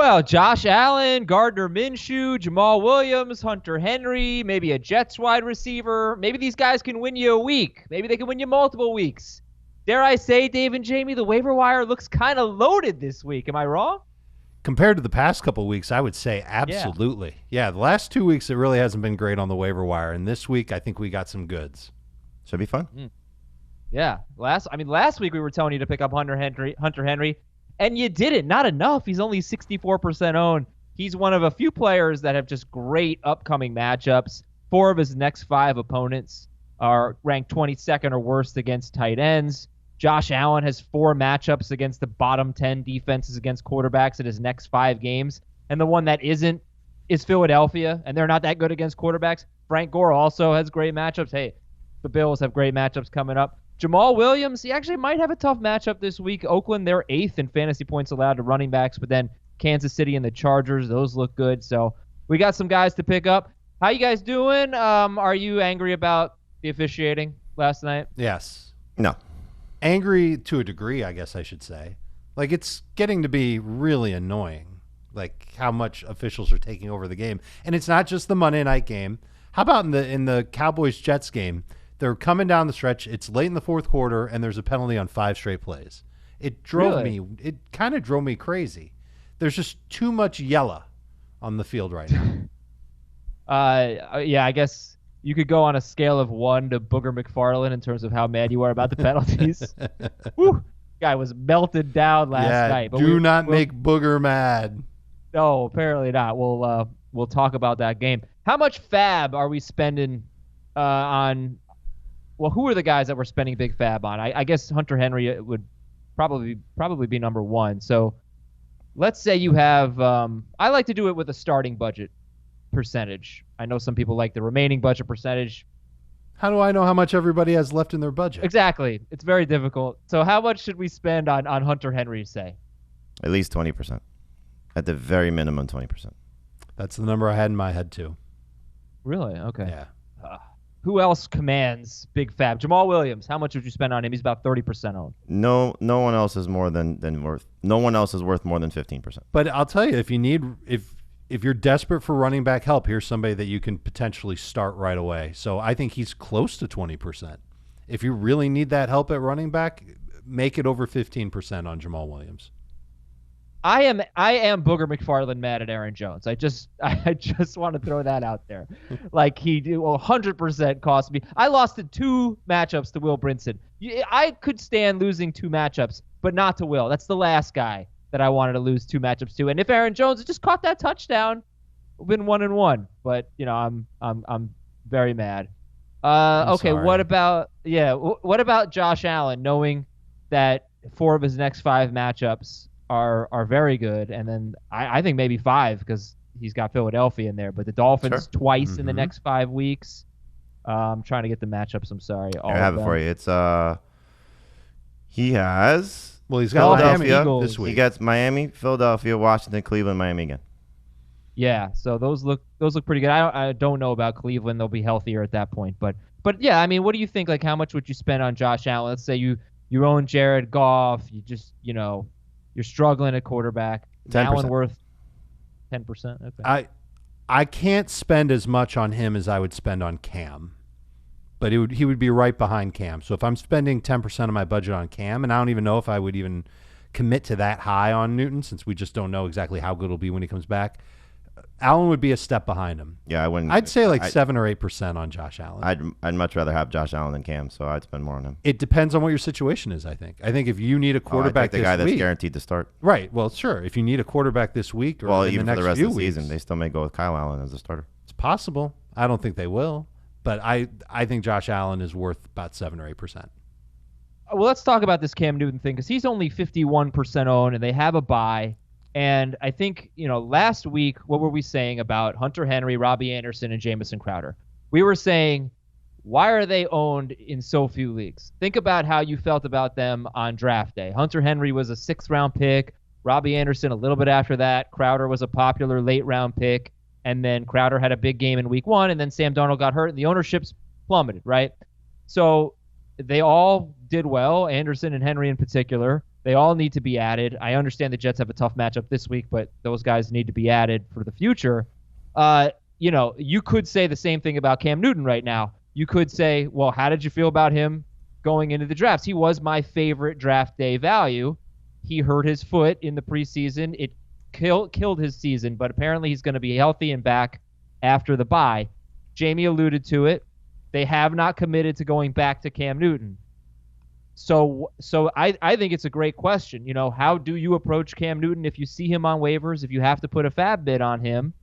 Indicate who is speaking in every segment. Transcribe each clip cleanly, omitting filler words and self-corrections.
Speaker 1: Well, Josh Allen, Gardner Minshew, Jamaal Williams, Hunter Henry, maybe a Jets wide receiver. Maybe these guys can win you a week. Maybe they can win you multiple weeks. Dare I say, Dave and Jamie, the waiver wire looks kind of loaded this week. Am I wrong?
Speaker 2: Compared to the past couple of weeks, I would say absolutely. Yeah, the last 2 weeks, it really hasn't been great on the waiver wire. And this week, I think we got some goods.
Speaker 3: Should be fun.
Speaker 1: Yeah. Last week we were telling you to pick up Hunter Henry, and you didn't. Not enough. He's only 64% owned. He's one of a few players that have just great upcoming matchups. 4 of his next 5 opponents are ranked 22nd or worse against tight ends. Josh Allen has 4 matchups against the bottom 10 defenses against quarterbacks in his next 5 games. And the one that isn't is Philadelphia, and they're not that good against quarterbacks. Frank Gore also has great matchups. Hey, the Bills have great matchups coming up. Jamaal Williams, he actually might have a tough matchup this week. Oakland, they're 8th in fantasy points allowed to running backs, but then Kansas City and the Chargers, those look good. So we got some guys to pick up. How you guys doing? Are you angry about the officiating last night?
Speaker 2: Yes.
Speaker 3: No.
Speaker 2: Angry to a degree, I guess I should say. Like, it's getting to be really annoying, like how much officials are taking over the game. And it's not just the Monday night game. How about in the Cowboys-Jets game? They're coming down the stretch. It's late in the fourth quarter, and there's a penalty on 5 straight plays. It kind of drove me crazy. There's just too much yellow on the field right now.
Speaker 1: Yeah, I guess you could go on a scale of 1 to Booger McFarland in terms of how mad you are about the penalties. Woo! Guy was melted down last night. But
Speaker 2: do not make Booger mad.
Speaker 1: No, apparently not. We'll talk about that game. How much FAAB are we spending on? Well, who are the guys that we're spending big FAAB on? I guess Hunter Henry would probably be number 1. So let's say you have. I like to do it with a starting budget percentage. I know some people like the remaining budget percentage.
Speaker 2: How do I know how much everybody has left in their budget?
Speaker 1: Exactly. It's very difficult. So how much should we spend on Hunter Henry, say?
Speaker 3: At least 20%. At the very minimum, 20%.
Speaker 2: That's the number I had in my head, too.
Speaker 1: Really? Okay.
Speaker 2: Yeah.
Speaker 1: Who else commands big FAAB? Jamaal Williams. How much would you spend on him? He's about 30% owned.
Speaker 3: No one else is more than worth. No one else is worth more than 15%.
Speaker 2: But I'll tell you, if you're desperate for running back help, here's somebody that you can potentially start right away. So I think he's close to 20%. If you really need that help at running back, make it over 15% on Jamaal Williams.
Speaker 1: I am Booger McFarland mad at Aaron Jones. I just want to throw that out there. Like, he 100% cost me. I lost in 2 matchups to Will Brinson. I could stand losing 2 matchups, but not to Will. That's the last guy that I wanted to lose 2 matchups to. And if Aaron Jones had just caught that touchdown, we've been 1-1. But I'm very mad. Okay,
Speaker 2: sorry.
Speaker 1: what about Josh Allen, knowing that 4 of his next 5 matchups are very good, and then I think maybe 5 because he's got Philadelphia in there, but the Dolphins twice in the next 5 weeks. I'm trying to get the matchups. I'm sorry.
Speaker 3: I have it for you. It's he has.
Speaker 2: Well, he's got Miami
Speaker 3: this week. He gets Miami, Philadelphia, Washington, Cleveland, Miami again.
Speaker 1: Yeah, so those look pretty good. I don't know about Cleveland; they'll be healthier at that point, but yeah, I mean, what do you think? Like, how much would you spend on Josh Allen? Let's say you own Jared Goff. You just you're struggling at quarterback.
Speaker 3: 10%.
Speaker 1: Allen worth 10%. Okay.
Speaker 2: I can't spend as much on him as I would spend on Cam, but he would be right behind Cam. So if I'm spending 10% of my budget on Cam, and I don't even know if I would even commit to that high on Newton, since we just don't know exactly how good it'll be when he comes back, Allen would be a step behind him.
Speaker 3: Yeah, I wouldn't.
Speaker 2: I'd say 7 or 8% on Josh Allen.
Speaker 3: I'd much rather have Josh Allen than Cam, so I'd spend more on him.
Speaker 2: It depends on what your situation is, I think. I think if you need a quarterback
Speaker 3: the
Speaker 2: this
Speaker 3: guy
Speaker 2: week,
Speaker 3: that's guaranteed to start.
Speaker 2: Right. Well, sure. If you need a quarterback this week or in
Speaker 3: even
Speaker 2: the next
Speaker 3: for the rest
Speaker 2: few
Speaker 3: of the
Speaker 2: weeks,
Speaker 3: season, they still may go with Kyle Allen as a starter.
Speaker 2: It's possible. I don't think they will, but I think Josh Allen is worth about 7 or 8%.
Speaker 1: Well, let's talk about this Cam Newton thing because he's only 51% owned, and they have a bye. And I think, last week, what were we saying about Hunter Henry, Robbie Anderson, and Jamison Crowder? We were saying, why are they owned in so few leagues? Think about how you felt about them on draft day. Hunter Henry was a 6th-round pick. Robbie Anderson a little bit after that. Crowder was a popular late-round pick. And then Crowder had a big game in week 1, and then Sam Darnold got hurt, and the ownership's plummeted, right? So they all did well, Anderson and Henry in particular. They all need to be added. I understand the Jets have a tough matchup this week, but those guys need to be added for the future. You could say the same thing about Cam Newton right now. You could say, well, how did you feel about him going into the drafts? He was my favorite draft day value. He hurt his foot in the preseason. It killed his season, but apparently he's going to be healthy and back after the bye. Jamie alluded to it. They have not committed to going back to Cam Newton. So I think it's a great question. How do you approach Cam Newton if you see him on waivers, if you have to put a FAAB bid on him?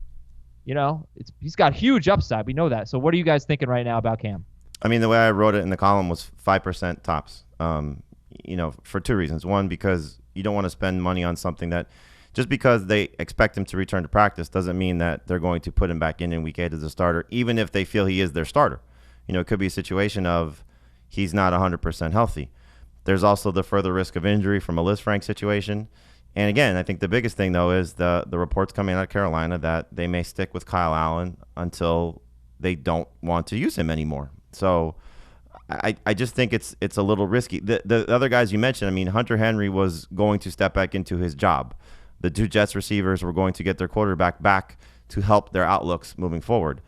Speaker 1: He's got huge upside. We know that. So what are you guys thinking right now about Cam?
Speaker 3: I mean, the way I wrote it in the column was 5% tops, for two reasons. One, because you don't want to spend money on something that just because they expect him to return to practice doesn't mean that they're going to put him back in week 8 as a starter, even if they feel he is their starter. It could be a situation of he's not 100% healthy. There's also the further risk of injury from a Liz Frank situation. And again, I think the biggest thing, though, is the reports coming out of Carolina that they may stick with Kyle Allen until they don't want to use him anymore. So I just think it's a little risky. The other guys you mentioned, I mean, Hunter Henry was going to step back into his job. The two Jets receivers were going to get their quarterback back to help their outlooks moving forward.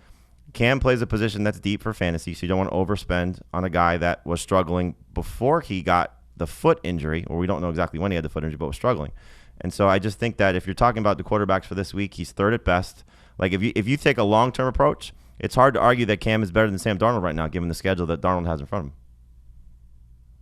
Speaker 3: Cam plays a position that's deep for fantasy, so you don't want to overspend on a guy that was struggling before he got the foot injury, or we don't know exactly when he had the foot injury, but was struggling. And so I just think that if you're talking about the quarterbacks for this week, he's third at best. Like if you take a long-term approach, it's hard to argue that Cam is better than Sam Darnold right now, given the schedule that Darnold has in front of him.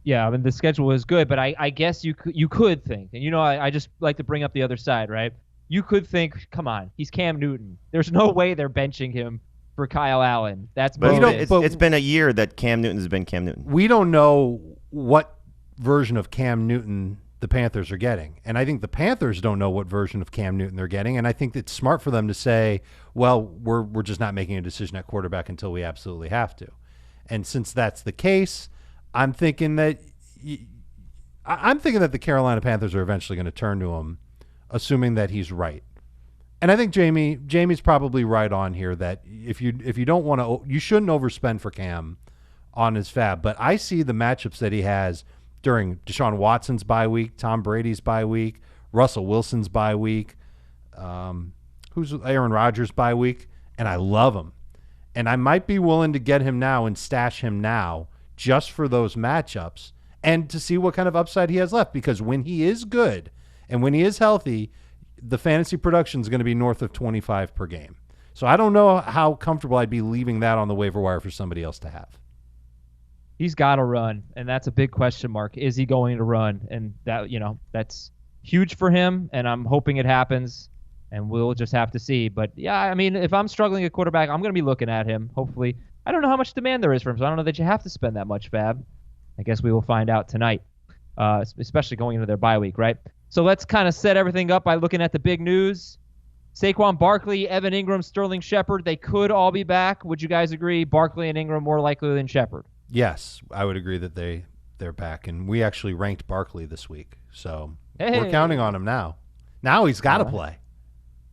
Speaker 1: Yeah, I mean, the schedule is good, but I guess you could think, and I just like to bring up the other side, right? You could think, come on, he's Cam Newton. There's no way they're benching him for Kyle Allen. That's bogus.
Speaker 3: But it's been a year that Cam Newton has been Cam Newton.
Speaker 2: We don't know what version of Cam Newton the Panthers are getting. And I think the Panthers don't know what version of Cam Newton they're getting. And I think it's smart for them to say, well, we're just not making a decision at quarterback until we absolutely have to. And since that's the case, I'm thinking that the Carolina Panthers are eventually going to turn to him, assuming that he's right. And I think Jamie's probably right on here that if you don't want to, you shouldn't overspend for Cam on his FAAB. But I see the matchups that he has during Deshaun Watson's bye week, Tom Brady's bye week, Russell Wilson's bye week, who's Aaron Rodgers' bye week, and I love him. And I might be willing to get him now and stash him now just for those matchups and to see what kind of upside he has left. Because when he is good and when he is healthy, the fantasy production is going to be north of 25 per game. So I don't know how comfortable I'd be leaving that on the waiver wire for somebody else to have.
Speaker 1: He's got to run, and that's a big question mark. Is he going to run? And that, that's huge for him, and I'm hoping it happens, and we'll just have to see. But yeah, I mean, if I'm struggling at quarterback, I'm going to be looking at him, hopefully. I don't know how much demand there is for him, so I don't know that you have to spend that much FAAB. I guess we will find out tonight, especially going into their bye week, right? So let's kind of set everything up by looking at the big news. Saquon Barkley, Evan Ingram, Sterling Shepard, they could all be back. Would you guys agree? Barkley and Ingram more likely than Shepard?
Speaker 2: Yes, I would agree that they're back. And we actually ranked Barkley this week. So we're counting on him now. Now he's got to play.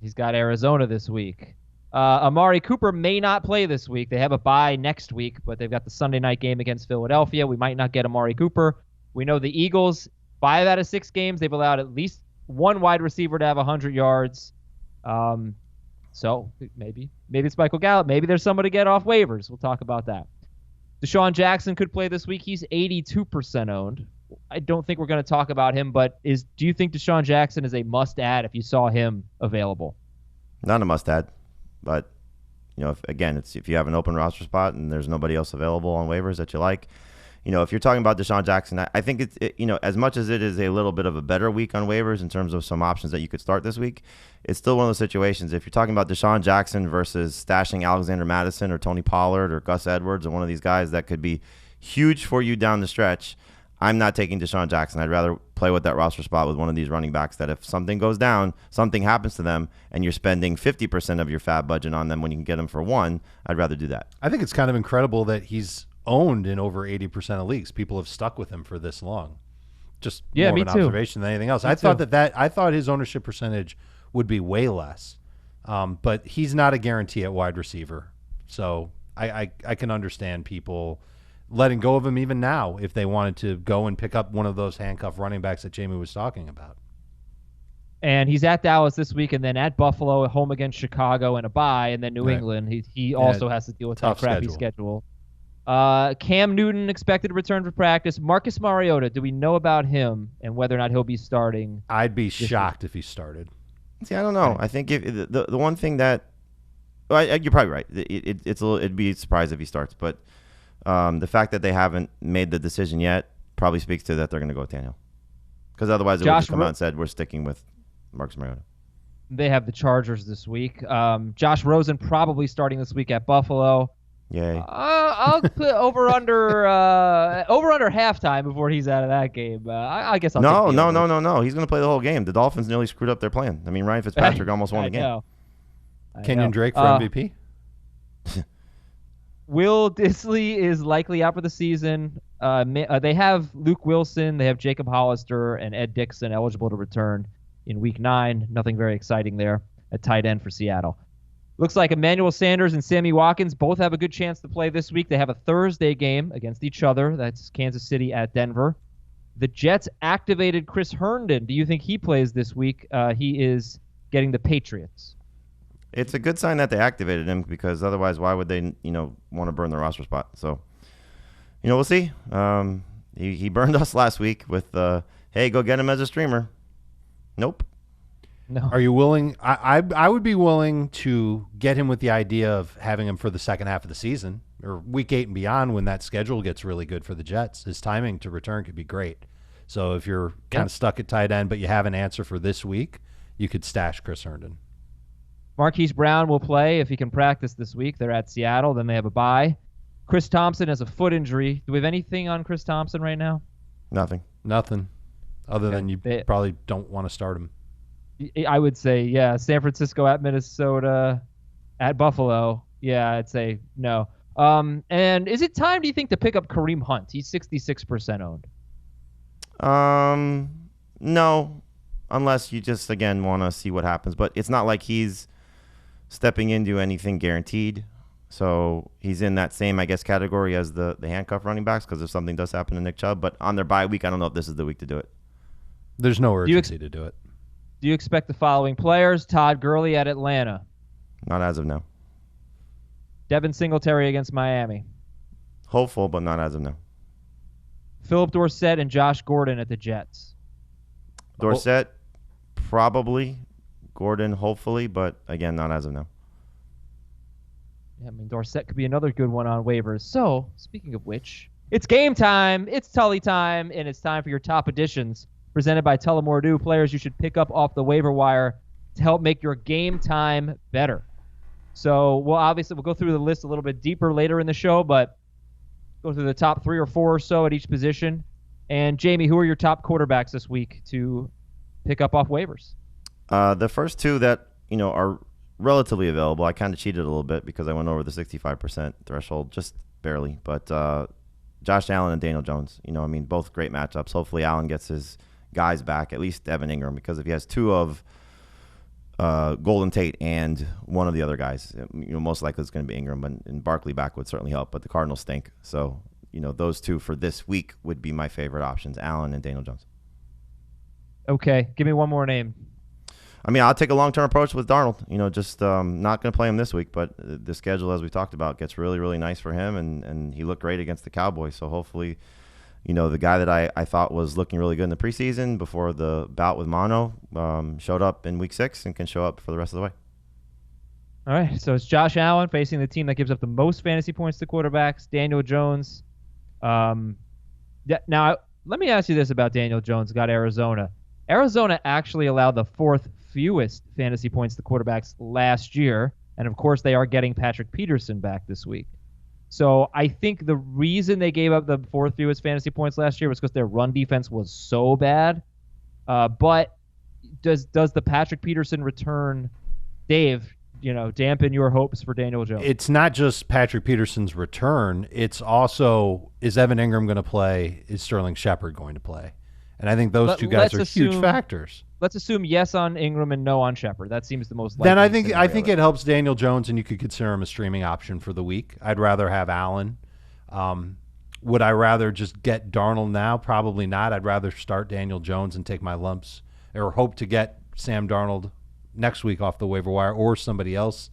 Speaker 1: He's got Arizona this week. Amari Cooper may not play this week. They have a bye next week, but they've got the Sunday night game against Philadelphia. We might not get Amari Cooper. We know the Eagles, 5 out of 6 games, they've allowed at least one wide receiver to have 100 yards. So maybe it's Michael Gallup. Maybe there's somebody to get off waivers. We'll talk about that. Deshaun Jackson could play this week. He's 82% owned. I don't think we're going to talk about him, but do you think Deshaun Jackson is a must-add if you saw him available?
Speaker 3: Not a must-add, but if you have an open roster spot and there's nobody else available on waivers that you like, if you're talking about Deshaun Jackson, I think it's as much as it is a little bit of a better week on waivers in terms of some options that you could start this week, it's still one of those situations. If you're talking about Deshaun Jackson versus stashing Alexander Mattison or Tony Pollard or Gus Edwards or one of these guys that could be huge for you down the stretch, I'm not taking Deshaun Jackson. I'd rather play with that roster spot with one of these running backs that if something goes down, something happens to them, and you're spending 50% of your FAAB budget on them when you can get them for $1, I'd rather do that.
Speaker 2: I think it's kind of incredible that he's owned in over 80% of leagues. People have stuck with him for this long. Just more of an observation than anything else. I thought his ownership percentage would be way less, but he's not a guarantee at wide receiver. So I can understand people letting go of him even now if they wanted to go and pick up one of those handcuff running backs that Jamie was talking about.
Speaker 1: And he's at Dallas this week, and then at Buffalo, home against Chicago, and a bye, and then New England. He also has to deal with that crappy schedule. Cam Newton expected to return for practice. Marcus Mariota, do we know about him and whether or not he'll be starting?
Speaker 2: I'd be shocked if he started.
Speaker 3: See, I don't know. I think if the one thing that you're probably right. It'd be a surprise if he starts, but the fact that they haven't made the decision yet probably speaks to that they're going to go with Daniel, because otherwise it would just come out and said we're sticking with Marcus Mariota.
Speaker 1: They have the Chargers this week. Josh Rosen probably starting this week at Buffalo.
Speaker 3: Yay.
Speaker 1: I'll put over under halftime before he's out of that game. I guess I'll
Speaker 3: No. He's going to play the whole game. The Dolphins nearly screwed up their plan. I mean, Ryan Fitzpatrick almost won the game.
Speaker 2: Kenyon Drake for MVP?
Speaker 1: Will Dissly is likely out for the season. They have Luke Wilson, they have Jacob Hollister, and Ed Dixon eligible to return in Week 9. Nothing very exciting there at tight end for Seattle. Looks like Emmanuel Sanders and Sammy Watkins both have a good chance to play this week. They have a Thursday game against each other. That's Kansas City at Denver. The Jets activated Chris Herndon. Do you think he plays this week? He is getting the Patriots.
Speaker 3: It's a good sign that they activated him, because otherwise why would they, want to burn the roster spot? So, we'll see. He burned us last week with, hey, go get him as a streamer. Nope.
Speaker 1: No.
Speaker 2: Are you willing? I would be willing to get him with the idea of having him for the second half of the season, or Week 8 and beyond, when that schedule gets really good for the Jets. His timing to return could be great. So if you're kind of stuck at tight end but you have an answer for this week, you could stash Chris Herndon.
Speaker 1: Marquise Brown will play if he can practice this week. They're at Seattle. Then they have a bye. Chris Thompson has a foot injury. Do we have anything on Chris Thompson right now?
Speaker 3: Nothing.
Speaker 2: Other than you probably don't want to start him.
Speaker 1: I would say, yeah. San Francisco at Minnesota, at Buffalo. Yeah, I'd say no. And is it time, do you think, to pick up Kareem Hunt? He's 66% owned.
Speaker 3: No, unless you just, again, want to see what happens. But it's not like he's stepping into anything guaranteed. So he's in that same, I guess, category as the handcuff running backs, because if something does happen to Nick Chubb. But on their bye week, I don't know if this is the week to do it.
Speaker 2: There's no urgency to do it.
Speaker 1: Do you expect the following players? Todd Gurley at Atlanta.
Speaker 3: Not as of now.
Speaker 1: Devin Singletary against Miami.
Speaker 3: Hopeful, but not as of now.
Speaker 1: Phillip Dorsett and Josh Gordon at the Jets.
Speaker 3: Dorsett, probably. Gordon, hopefully, but again, not as of now.
Speaker 1: Yeah, I mean, Dorsett could be another good one on waivers. So, speaking of which, it's game time. It's Tully time, and it's time for your top additions presented by Tullamore players you should pick up off the waiver wire to help make your game time better. So we'll go through the list a little bit deeper later in the show, but go through the top 3 or 4 or so at each position. And Jamie, who are your top quarterbacks this week to pick up off waivers?
Speaker 3: The first 2 that are relatively available. I kind of cheated a little bit because I went over the 65% threshold, just barely. But Josh Allen and Daniel Jones, both great matchups. Hopefully Allen gets his guys back, at least Evan Ingram, because if he has 2 of Auden Tate and one of the other guys, most likely it's going to be Ingram, and Barkley back would certainly help, but the Cardinals stink. So, those 2 for this week would be my favorite options, Allen and Daniel Jones.
Speaker 1: Okay, give me one more name.
Speaker 3: I'll take a long-term approach with Darnold. Just not going to play him this week, but the schedule, as we talked about, gets really, really nice for him, and he looked great against the Cowboys. So hopefully, the guy that I thought was looking really good in the preseason before the bout with mono showed up in Week 6 and can show up for the rest of the way.
Speaker 1: All right, so it's Josh Allen facing the team that gives up the most fantasy points to quarterbacks, Daniel Jones. Now, let me ask you this about Daniel Jones, got Arizona. Arizona actually allowed the 4th fewest fantasy points to quarterbacks last year, and of course they are getting Patrick Peterson back this week. So I think the reason they gave up the 4th fewest fantasy points last year was because their run defense was so bad. But does the Patrick Peterson return, Dave, dampen your hopes for Daniel Jones?
Speaker 2: It's not just Patrick Peterson's return. It's also, is Evan Ingram going to play? Is Sterling Shepard going to play? And I think those 2 guys are huge factors.
Speaker 1: Let's assume yes on Ingram and no on Shepard. That seems the most likely.
Speaker 2: Then I think it helps Daniel Jones, and you could consider him a streaming option for the week. I'd rather have Allen. Would I rather just get Darnold now? Probably not. I'd rather start Daniel Jones and take my lumps, or hope to get Sam Darnold next week off the waiver wire or somebody else.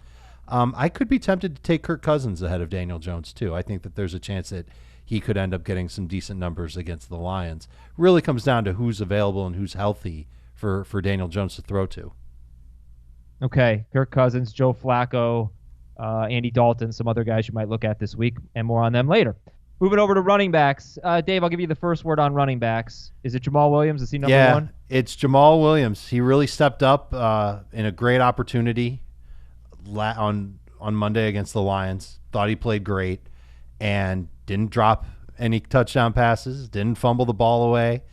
Speaker 2: I could be tempted to take Kirk Cousins ahead of Daniel Jones too. I think that there's a chance that he could end up getting some decent numbers against the Lions. Really comes down to who's available and who's healthy for Daniel Jones to throw to.
Speaker 1: Okay, Kirk Cousins, Joe Flacco, Andy Dalton, some other guys you might look at this week, and more on them later. Moving over to running backs. Dave, I'll give you the first word on running backs. Is it Jamaal Williams? Is he number one?
Speaker 2: Yeah, it's Jamaal Williams. He really stepped up in a great opportunity on Monday against the Lions. Thought he played great and didn't drop any touchdown passes, didn't fumble the ball away.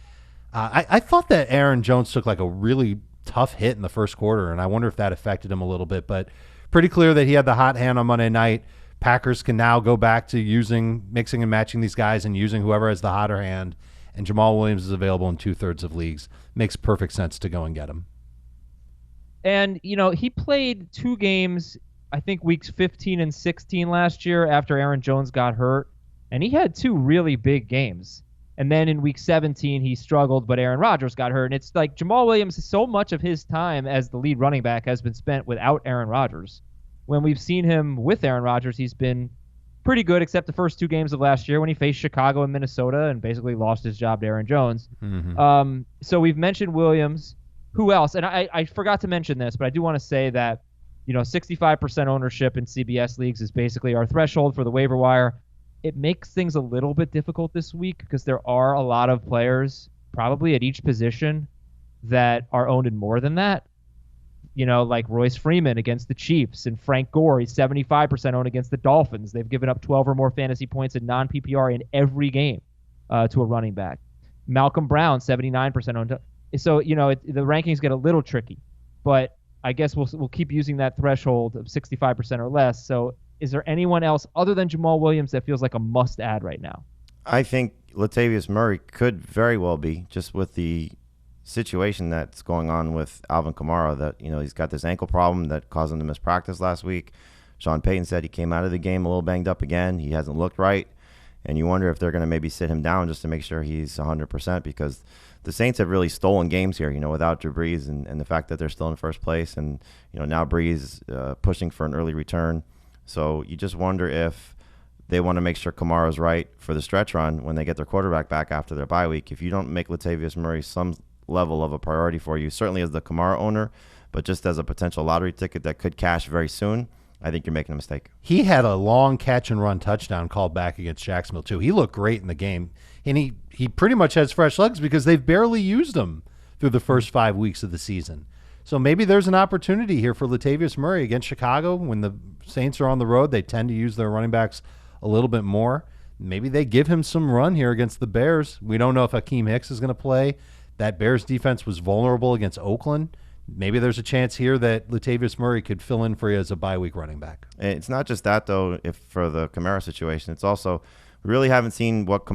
Speaker 2: I thought that Aaron Jones took like a really tough hit in the first quarter, and I wonder if that affected him a little bit. But pretty clear that he had the hot hand on Monday night. Packers can now go back to mixing and matching these guys and using whoever has the hotter hand. And Jamaal Williams is available in 2/3 of leagues. Makes perfect sense to go and get him.
Speaker 1: And, he played 2 games, I think weeks 15 and 16 last year after Aaron Jones got hurt. And he had 2 really big games. And then in week 17, he struggled, but Aaron Rodgers got hurt. And it's like Jamaal Williams, so much of his time as the lead running back has been spent without Aaron Rodgers. When we've seen him with Aaron Rodgers, he's been pretty good, except the first 2 games of last year when he faced Chicago and Minnesota and basically lost his job to Aaron Jones. Mm-hmm. So we've mentioned Williams. Who else? And I forgot to mention this, but I do want to say that 65% ownership in CBS leagues is basically our threshold for the waiver wire. It makes things a little bit difficult this week because there are a lot of players probably at each position that are owned in more than that. Like Royce Freeman against the Chiefs and Frank Gore, he's 75% owned against the Dolphins. They've given up 12 or more fantasy points in non-PPR in every game to a running back. Malcolm Brown, 79% owned. So, the rankings get a little tricky, but I guess we'll keep using that threshold of 65% or less. So is there anyone else other than Jamaal Williams that feels like a must-add right now?
Speaker 3: I think Latavius Murray could very well be, just with the situation that's going on with Alvin Kamara, that he's got this ankle problem that caused him to miss practice last week. Sean Payton said he came out of the game a little banged up again. He hasn't looked right, and you wonder if they're going to maybe sit him down just to make sure he's 100%, because the Saints have really stolen games here, without Drew Brees, and the fact that they're still in first place, and now Brees pushing for an early return. So you just wonder if they want to make sure Kamara's right for the stretch run when they get their quarterback back after their bye week. If you don't make Latavius Murray some level of a priority for you, certainly as the Kamara owner, but just as a potential lottery ticket that could cash very soon, I think you're making a mistake.
Speaker 2: He had a long catch and run touchdown called back against Jacksonville too. He looked great in the game, and he pretty much has fresh legs because they've barely used him through the first 5 weeks of the season. So maybe there's an opportunity here for Latavius Murray against Chicago. When the Saints are on the road, they tend to use their running backs a little bit more. Maybe they give him some run here against the Bears. We don't know if Hakeem Hicks is going to play. That Bears defense was vulnerable against Oakland. Maybe there's a chance here that Latavius Murray could fill in for you as a bye-week running back.
Speaker 3: It's not just that, though, for the Kamara situation. It's also we really haven't seen what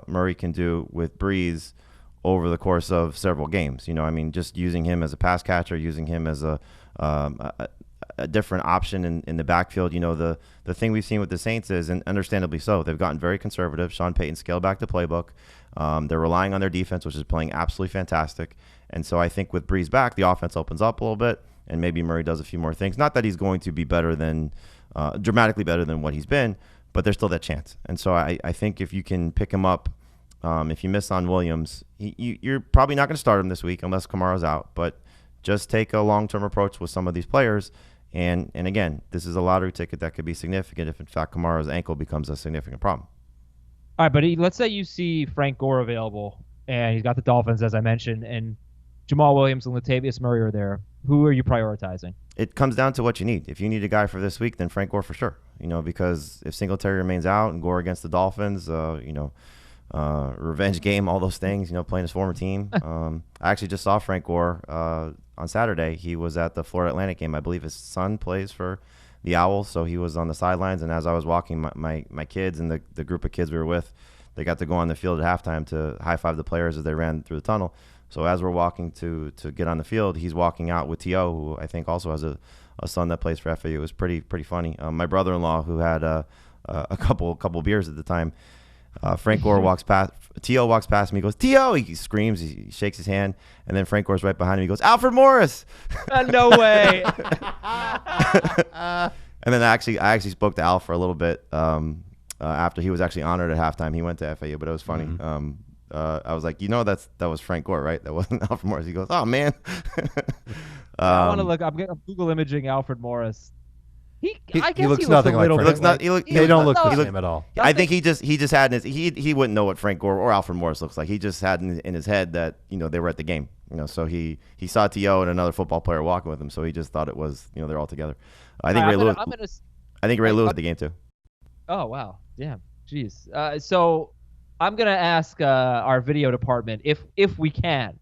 Speaker 3: Murray can do with Brees over the course of several games. Just using him as a pass catcher, using him as a different option in the backfield. The thing we've seen with the Saints is, and understandably so, they've gotten very conservative. Sean Payton scaled back the playbook. They're relying on their defense, which is playing absolutely fantastic. And so I think with Brees back, the offense opens up a little bit, and maybe Murray does a few more things. Not that he's going to be better than dramatically better than what he's been, but there's still that chance. And so I think if you can pick him up, if you miss on Williams, you're probably not going to start him this week unless Kamara's out. But just take a long-term approach with some of these players. And again, this is a lottery ticket that could be significant if, in fact, Kamara's ankle becomes a significant problem.
Speaker 1: All right, but let's say you see Frank Gore available, and he's got the Dolphins, as I mentioned, and Jamaal Williams and Latavius Murray are there. Who are you prioritizing?
Speaker 3: It comes down to what you need. If you need a guy for this week, then Frank Gore for sure. Because if Singletary remains out and Gore against the Dolphins, revenge game, all those things, playing his former team. I actually just saw Frank Gore on Saturday. He was at the Florida Atlantic game. I believe his son plays for the Owls, so he was on the sidelines. And as I was walking, my kids and the group of kids we were with, they got to go on the field at halftime to high-five the players as they ran through the tunnel. So as we're walking to get on the field, he's walking out with T.O., who I think also has a son that plays for FAU. It was pretty funny. My brother-in-law, who had a couple beers at the time, Frank Gore walks past. T.O. walks past me. He goes, T.O. He screams. He shakes his hand. And then Frank Gore's right behind him. He goes, Alfred Morris.
Speaker 1: No way.
Speaker 3: And then I actually spoke to Al for a little bit after he was actually honored at halftime. He went to FAU, but it was funny.
Speaker 2: Mm-hmm.
Speaker 3: I was like, that was Frank Gore, right? That wasn't Alfred Morris. He goes, oh, man.
Speaker 1: I want to look. I'm Google imaging Alfred Morris. I guess
Speaker 2: he looks nothing like Frank. They don't look the same at all.
Speaker 3: I think he just had in his, he wouldn't know what Frank Gore or Alfred Morris looks like. He just had in his head that they were at the game. So he saw T.O. and another football player walking with him, so he just thought it was they're all together. I think Ray Lewis. I think Ray Lewis at the game too.
Speaker 1: Oh wow, yeah, jeez. So I'm gonna ask our video department if we can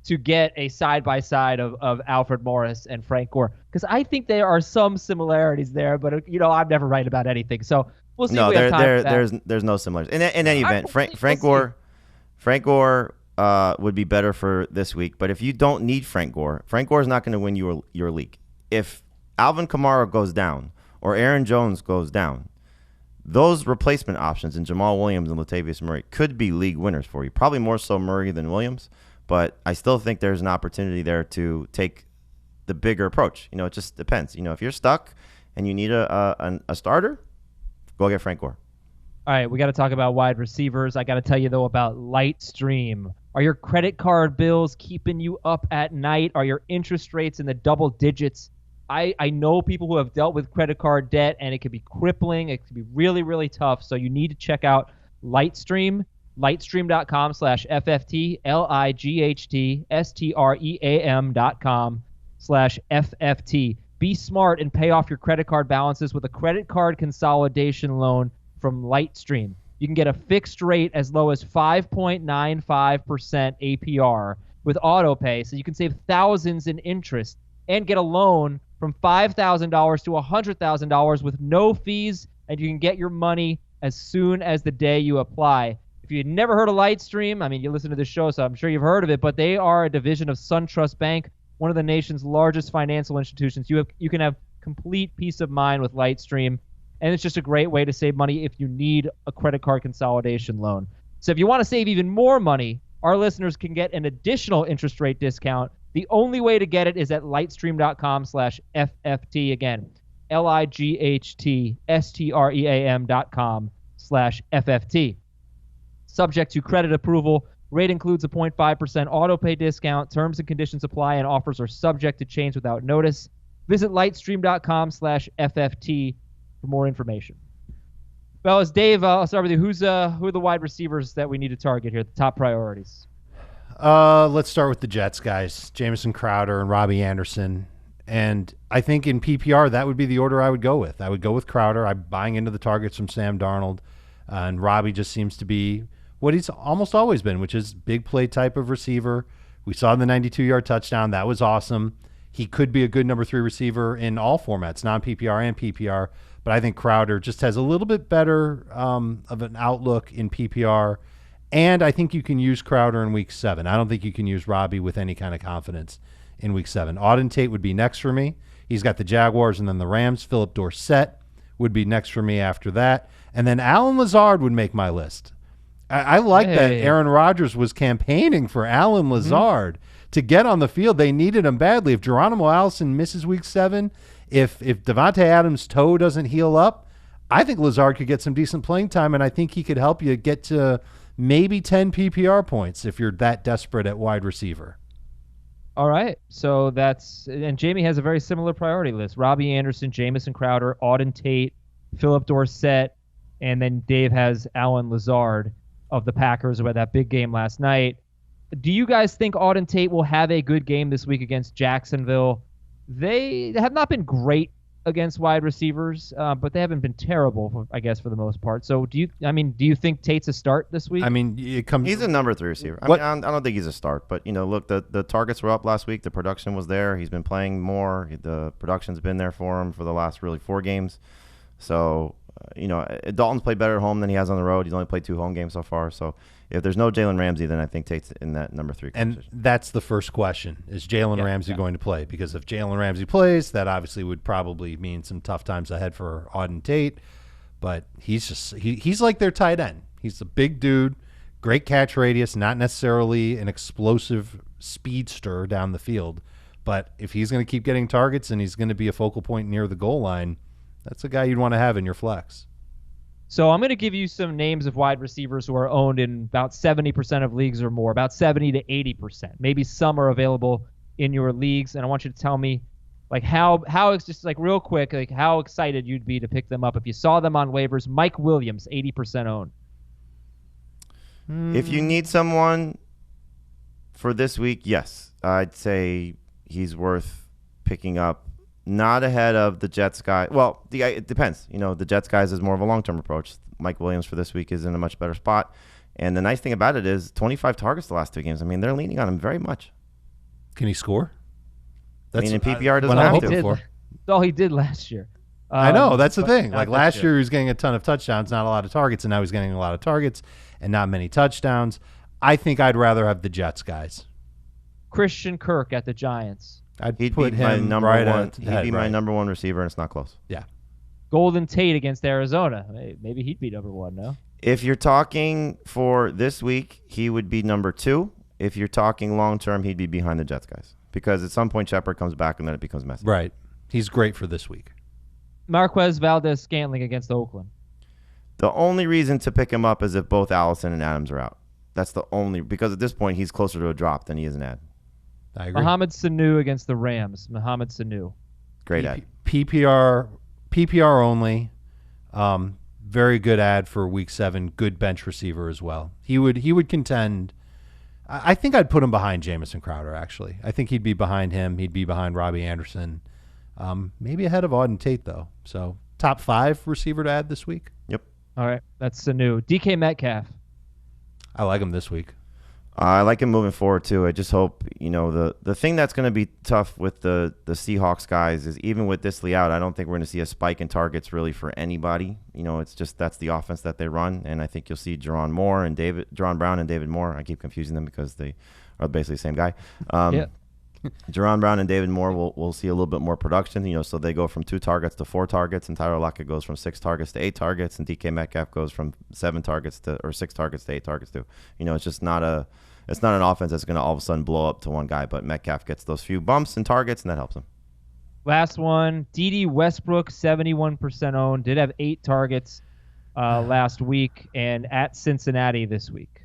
Speaker 1: to get a side-by-side of Alfred Morris and Frank Gore, because I think there are some similarities there, but I'm never right about anything, so we'll see.
Speaker 3: No, there's no similarities. In any event, Frank Gore would be better for this week, but if you don't need Frank Gore is not going to win your league. If Alvin Kamara goes down or Aaron Jones goes down, those replacement options in Jamaal Williams and Latavius Murray could be league winners for you. Probably more so Murray than Williams. But I still think there's an opportunity there to take the bigger approach. It just depends. If you're stuck and you need a starter, go get Frank Gore.
Speaker 1: All right, we got to talk about wide receivers. I got to tell you, though, about Lightstream. Are your credit card bills keeping you up at night? Are your interest rates in the double digits? I know people who have dealt with credit card debt, and it can be crippling. It can be really, really tough. So you need to check out Lightstream. Lightstream.com/FFT, LIGHTSTREAM.com/FFT. Be smart and pay off your credit card balances with a credit card consolidation loan from Lightstream. You can get a fixed rate as low as 5.95% APR with autopay, so you can save thousands in interest and get a loan from $5,000 to $100,000 with no fees, and you can get your money as soon as the day you apply. If you'd never heard of Lightstream, you listen to this show, so I'm sure you've heard of it, but they are a division of SunTrust Bank, one of the nation's largest financial institutions. You can have complete peace of mind with Lightstream, and it's just a great way to save money if you need a credit card consolidation loan. So if you want to save even more money, our listeners can get an additional interest rate discount. The only way to get it is at lightstream.com/FFT. Again, LIGHTSTREAM.com/FFT. Subject to credit approval. Rate includes a 0.5% autopay discount. Terms and conditions apply, and offers are subject to change without notice. Visit lightstream.com/FFT for more information. Fellas, Dave, I'll start with you. Who are the wide receivers that we need to target here, the top priorities?
Speaker 2: Let's start with the Jets, guys. Jamison Crowder and Robbie Anderson. And I think in PPR, that would be the order I would go with. I would go with Crowder. I'm buying into the targets from Sam Darnold. And Robbie just seems to be what he's almost always been, which is big play type of receiver. We saw the 92-yard touchdown. That was awesome. He could be a good number 3 receiver in all formats, non-PPR and PPR. But I think Crowder just has a little bit better of an outlook in PPR. And I think you can use Crowder in Week 7. I don't think you can use Robbie with any kind of confidence in Week 7. Auden Tate would be next for me. He's got the Jaguars and then the Rams. Phillip Dorsett would be next for me after that. And then Allen Lazard would make my list. I like that Aaron Rodgers was campaigning for Allen Lazard to get on the field. They needed him badly. If Geronimo Allison misses Week 7, if Devontae Adams' toe doesn't heal up, I think Lazard could get some decent playing time, and I think he could help you get to maybe 10 PPR points if you're that desperate at wide receiver.
Speaker 1: All right. So and Jamie has a very similar priority list. Robbie Anderson, Jamison Crowder, Auden Tate, Phillip Dorsett, and then Dave has Allen Lazard of the Packers who had that big game last night. Do you guys think Auden Tate will have a good game this week against Jacksonville? They have not been great against wide receivers, but they haven't been terrible, I guess, for the most part. So do you think Tate's a start this week?
Speaker 3: He's a number 3 receiver. I don't think he's a start, but look, the targets were up last week. The production was there. He's been playing more. The production's been there for him for the last really 4 games. So, Dalton's played better at home than he has on the road. He's only played 2 home games so far. So if there's no Jalen Ramsey, then I think Tate's in that number 3 conversation.
Speaker 2: And that's the first question. Is Jalen Ramsey going to play? Because if Jalen Ramsey plays, that obviously would probably mean some tough times ahead for Auden Tate. But he's like their tight end. He's a big dude, great catch radius, not necessarily an explosive speedster down the field. But if he's going to keep getting targets and he's going to be a focal point near the goal line, that's a guy you'd want to have in your flex.
Speaker 1: So I'm going to give you some names of wide receivers who are owned in about 70% of leagues or more, about 70 to 80%. Maybe some are available in your leagues, and I want you to tell me, like, how it's just like real quick, like how excited you'd be to pick them up if you saw them on waivers. Mike Williams, 80% owned.
Speaker 3: If you need someone for this week, yes, I'd say he's worth picking up. Not ahead of the Jets guy. Well, it depends. The Jets guys is more of a long-term approach. Mike Williams for this week is in a much better spot. And the nice thing about it is 25 targets the last 2 games. I mean, they're leaning on him very much.
Speaker 2: Can he score?
Speaker 3: In PPR, doesn't have to.
Speaker 1: That's all he did last year.
Speaker 2: I know. That's the thing. Like last year, he was getting a ton of touchdowns, not a lot of targets, and now he's getting a lot of targets and not many touchdowns. I think I'd rather have the Jets guys.
Speaker 1: Christian Kirk at the Giants.
Speaker 2: He'd put him
Speaker 3: my number one receiver, and it's not close.
Speaker 2: Yeah.
Speaker 1: Golden Tate against Arizona. Maybe he'd be number one, no?
Speaker 3: If you're talking for this week, he would be number 2. If you're talking long-term, he'd be behind the Jets guys. Because at some point, Shepard comes back, and then it becomes messy.
Speaker 2: Right. He's great for this week.
Speaker 1: Marquez Valdez-Scantling against Oakland.
Speaker 3: The only reason to pick him up is if both Allison and Adams are out. That's the only – because at this point, he's closer to a drop than he is an ad.
Speaker 2: I agree.
Speaker 1: Mohamed Sanu against the Rams. Mohamed Sanu.
Speaker 3: Great ad.
Speaker 2: PPR only. Very good ad for week 7. Good bench receiver as well. He would contend. I think I'd put him behind Jamison Crowder, actually. I think he'd be behind him. He'd be behind Robbie Anderson. Maybe ahead of Auden Tate, though. So top 5 receiver to add this week.
Speaker 3: Yep.
Speaker 1: All right. That's Sanu. DK Metcalf.
Speaker 2: I like him this week.
Speaker 3: I like him moving forward, too. I just hope, the thing that's going to be tough with the Seahawks guys is even with this layout, I don't think we're going to see a spike in targets really for anybody. It's just that's the offense that they run, and I think you'll see Jerron Brown and David Moore. I keep confusing them because they are basically the same guy.
Speaker 1: Yeah.
Speaker 3: Jerron Brown and David Moore will see a little bit more production, so they go from 2 targets to 4 targets, and Tyler Lockett goes from 6 targets to 8 targets, and DK Metcalf goes from 6 targets to 8 targets to. It's just not an offense that's going to all of a sudden blow up to one guy, but Metcalf gets those few bumps and targets, and that helps him.
Speaker 1: Last one, D.D. Westbrook, 71% owned, did have 8 targets last week, and at Cincinnati this week.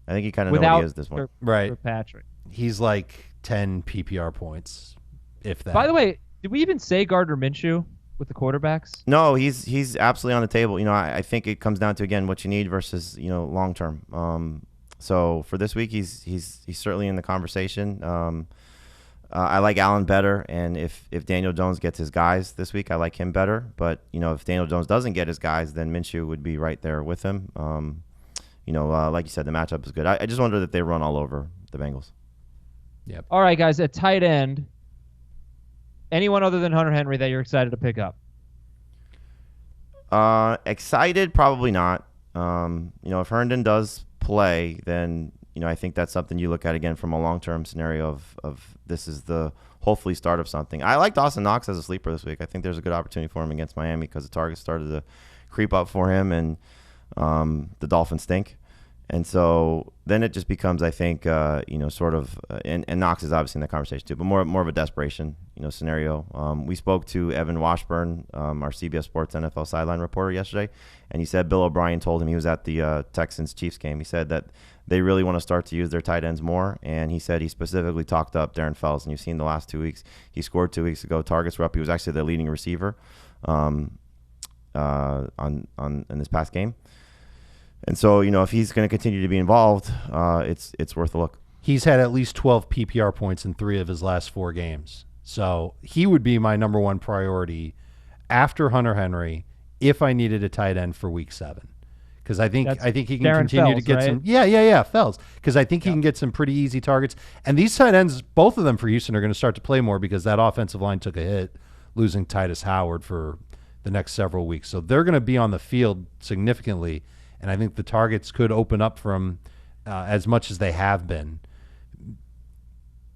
Speaker 3: I think he kind of knows what he is this one.
Speaker 2: Right.
Speaker 1: Patrick.
Speaker 2: He's like 10 PPR points, if that.
Speaker 1: By the way, did we even say Gardner Minshew with the quarterbacks?
Speaker 3: No, he's absolutely on the table. I think it comes down to, again, what you need versus, long term. So for this week, he's certainly in the conversation. I like Allen better, and if Daniel Jones gets his guys this week, I like him better. But if Daniel Jones doesn't get his guys, then Minshew would be right there with him. Like you said, the matchup is good. I just wonder that they run all over the Bengals.
Speaker 2: Yep.
Speaker 1: All right, guys, at tight end, anyone other than Hunter Henry that you're excited to pick up?
Speaker 3: Excited, probably not. If Herndon does play, then I think that's something you look at again from a long-term scenario of this is the hopefully start of something. I like Dawson Knox as a sleeper this week. I think there's a good opportunity for him against Miami because the targets started to creep up for him, and the Dolphins stink. And so then it just becomes, I think, sort of, and Knox is obviously in the conversation too, but more of a desperation, scenario. We spoke to Evan Washburn, our CBS Sports NFL sideline reporter yesterday, and he said Bill O'Brien told him, he was at the Texans-Chiefs game, he said that they really want to start to use their tight ends more, and he said he specifically talked up Darren Fells, and you've seen the last 2 weeks. He scored 2 weeks ago. Targets were up. He was actually the leading receiver in this past game. And so, if he's going to continue to be involved, it's worth a look.
Speaker 2: He's had at least 12 PPR points in 3 of his last 4 games. So he would be my number 1 priority after Hunter Henry if I needed a tight end for week 7. Because I think he can
Speaker 1: Darren
Speaker 2: continue
Speaker 1: Fells,
Speaker 2: to get
Speaker 1: right?
Speaker 2: some. Yeah, Fells. Because I think he can get some pretty easy targets. And these tight ends, both of them for Houston, are going to start to play more because that offensive line took a hit, losing Titus Howard for the next several weeks. So they're going to be on the field significantly. And I think the targets could open up from as much as they have been.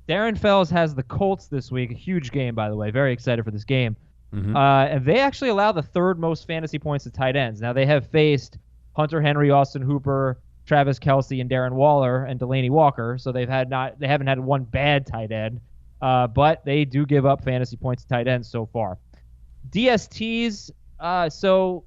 Speaker 1: Darren Fells has the Colts this week. A huge game, by the way. Very excited for this game.
Speaker 2: Mm-hmm.
Speaker 1: And they actually allow the 3rd most fantasy points to tight ends. Now, they have faced Hunter Henry, Austin Hooper, Travis Kelce, and Darren Waller, and Delaney Walker. So they haven't had one bad tight end, but they do give up fantasy points to tight ends so far. DSTs, so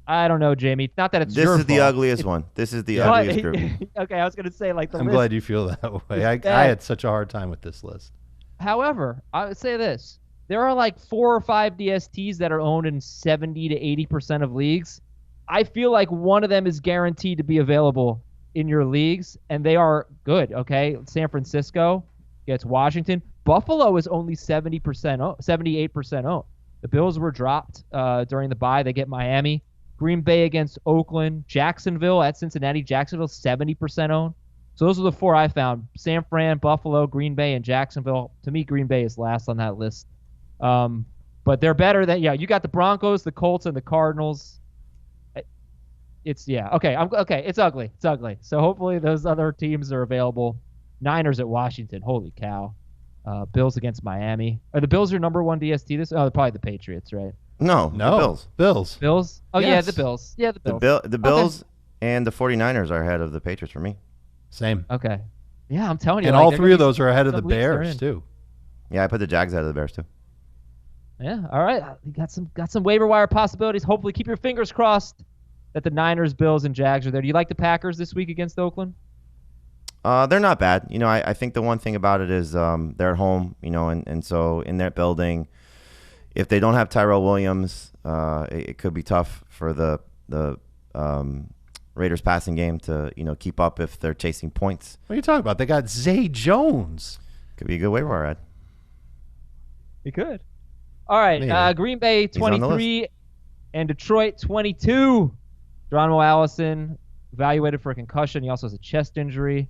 Speaker 1: I don't know, Jamie. Not that it's
Speaker 3: this
Speaker 1: your
Speaker 3: is the
Speaker 1: fault.
Speaker 3: ugliest one. This is the ugliest group.
Speaker 1: Okay, I was going to say, like,
Speaker 2: I'm glad you feel that way. I had such a hard time with this list.
Speaker 1: However, I would say this. There are like 4 or 5 DSTs that are owned in 70 to 80% of leagues. I feel like one of them is guaranteed to be available in your leagues, and they are good, okay? San Francisco gets Washington. Buffalo is only 78% owned. The Bills were dropped during the bye. They get Miami. Green Bay against Oakland. Jacksonville at Cincinnati. Jacksonville 70% owned. So those are the 4 I found. San Fran, Buffalo, Green Bay, and Jacksonville. To me, Green Bay is last on that list. But they're better than, you got the Broncos, the Colts, and the Cardinals. It's ugly. It's ugly. So hopefully those other teams are available. Niners at Washington. Holy cow. Bills against Miami. Are the Bills your number 1 DST this? Oh, they're probably the Patriots, right?
Speaker 3: No, the Bills.
Speaker 1: Bills? Oh,
Speaker 2: yes.
Speaker 1: yeah, the Bills. Yeah, the Bills.
Speaker 3: The Bills and the 49ers are ahead of the Patriots for me.
Speaker 2: Same.
Speaker 1: Okay. Yeah, I'm telling you.
Speaker 2: And
Speaker 1: like,
Speaker 2: all 3 of those are ahead of the
Speaker 1: some leagues they're
Speaker 2: Bears,
Speaker 1: in.
Speaker 2: too.
Speaker 3: Yeah, I put the Jags ahead of the Bears, too.
Speaker 1: Yeah, all right. You got some waiver wire possibilities. Hopefully keep your fingers crossed that the Niners, Bills, and Jags are there. Do you like the Packers this week against Oakland?
Speaker 3: They're not bad. I think the one thing about it is they're at home, and so in that building, if they don't have Tyrell Williams, it could be tough for the Raiders passing game to, keep up if they're chasing points.
Speaker 2: What are you talking about? They got Zay Jones.
Speaker 3: Could be a good waiver wire ad.
Speaker 1: You could. All right. Green Bay 23 and Detroit 22. Geronimo Allison evaluated for a concussion. He also has a chest injury.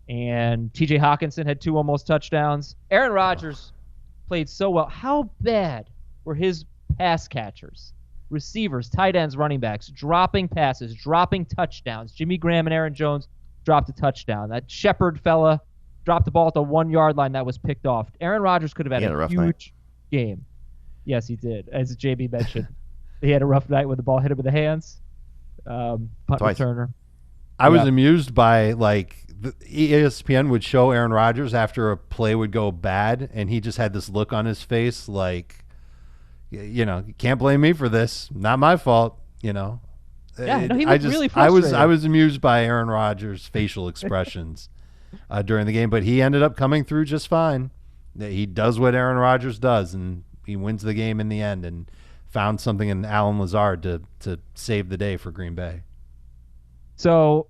Speaker 1: And TJ Hawkinson had 2 almost touchdowns. Aaron Rodgers played so well. How bad were his pass catchers, receivers, tight ends, running backs, dropping passes, dropping touchdowns? Jimmy Graham and Aaron Jones dropped a touchdown. That Shepard fella dropped the ball at the 1-yard line that was picked off. Aaron Rodgers could have had a huge game. Yes, he did. As JB mentioned, he had a rough night when the ball hit him in the hands. Punt returner.
Speaker 2: I was amused by, like, the ESPN would show Aaron Rodgers after a play would go bad, and he just had this look on his face like, you can't blame me for this. Not my fault,
Speaker 1: Yeah, no, he looked really frustrated.
Speaker 2: I was amused by Aaron Rodgers' facial expressions during the game, but he ended up coming through just fine. He does what Aaron Rodgers does, and he wins the game in the end and found something in Alan Lazard to save the day for Green Bay.
Speaker 1: So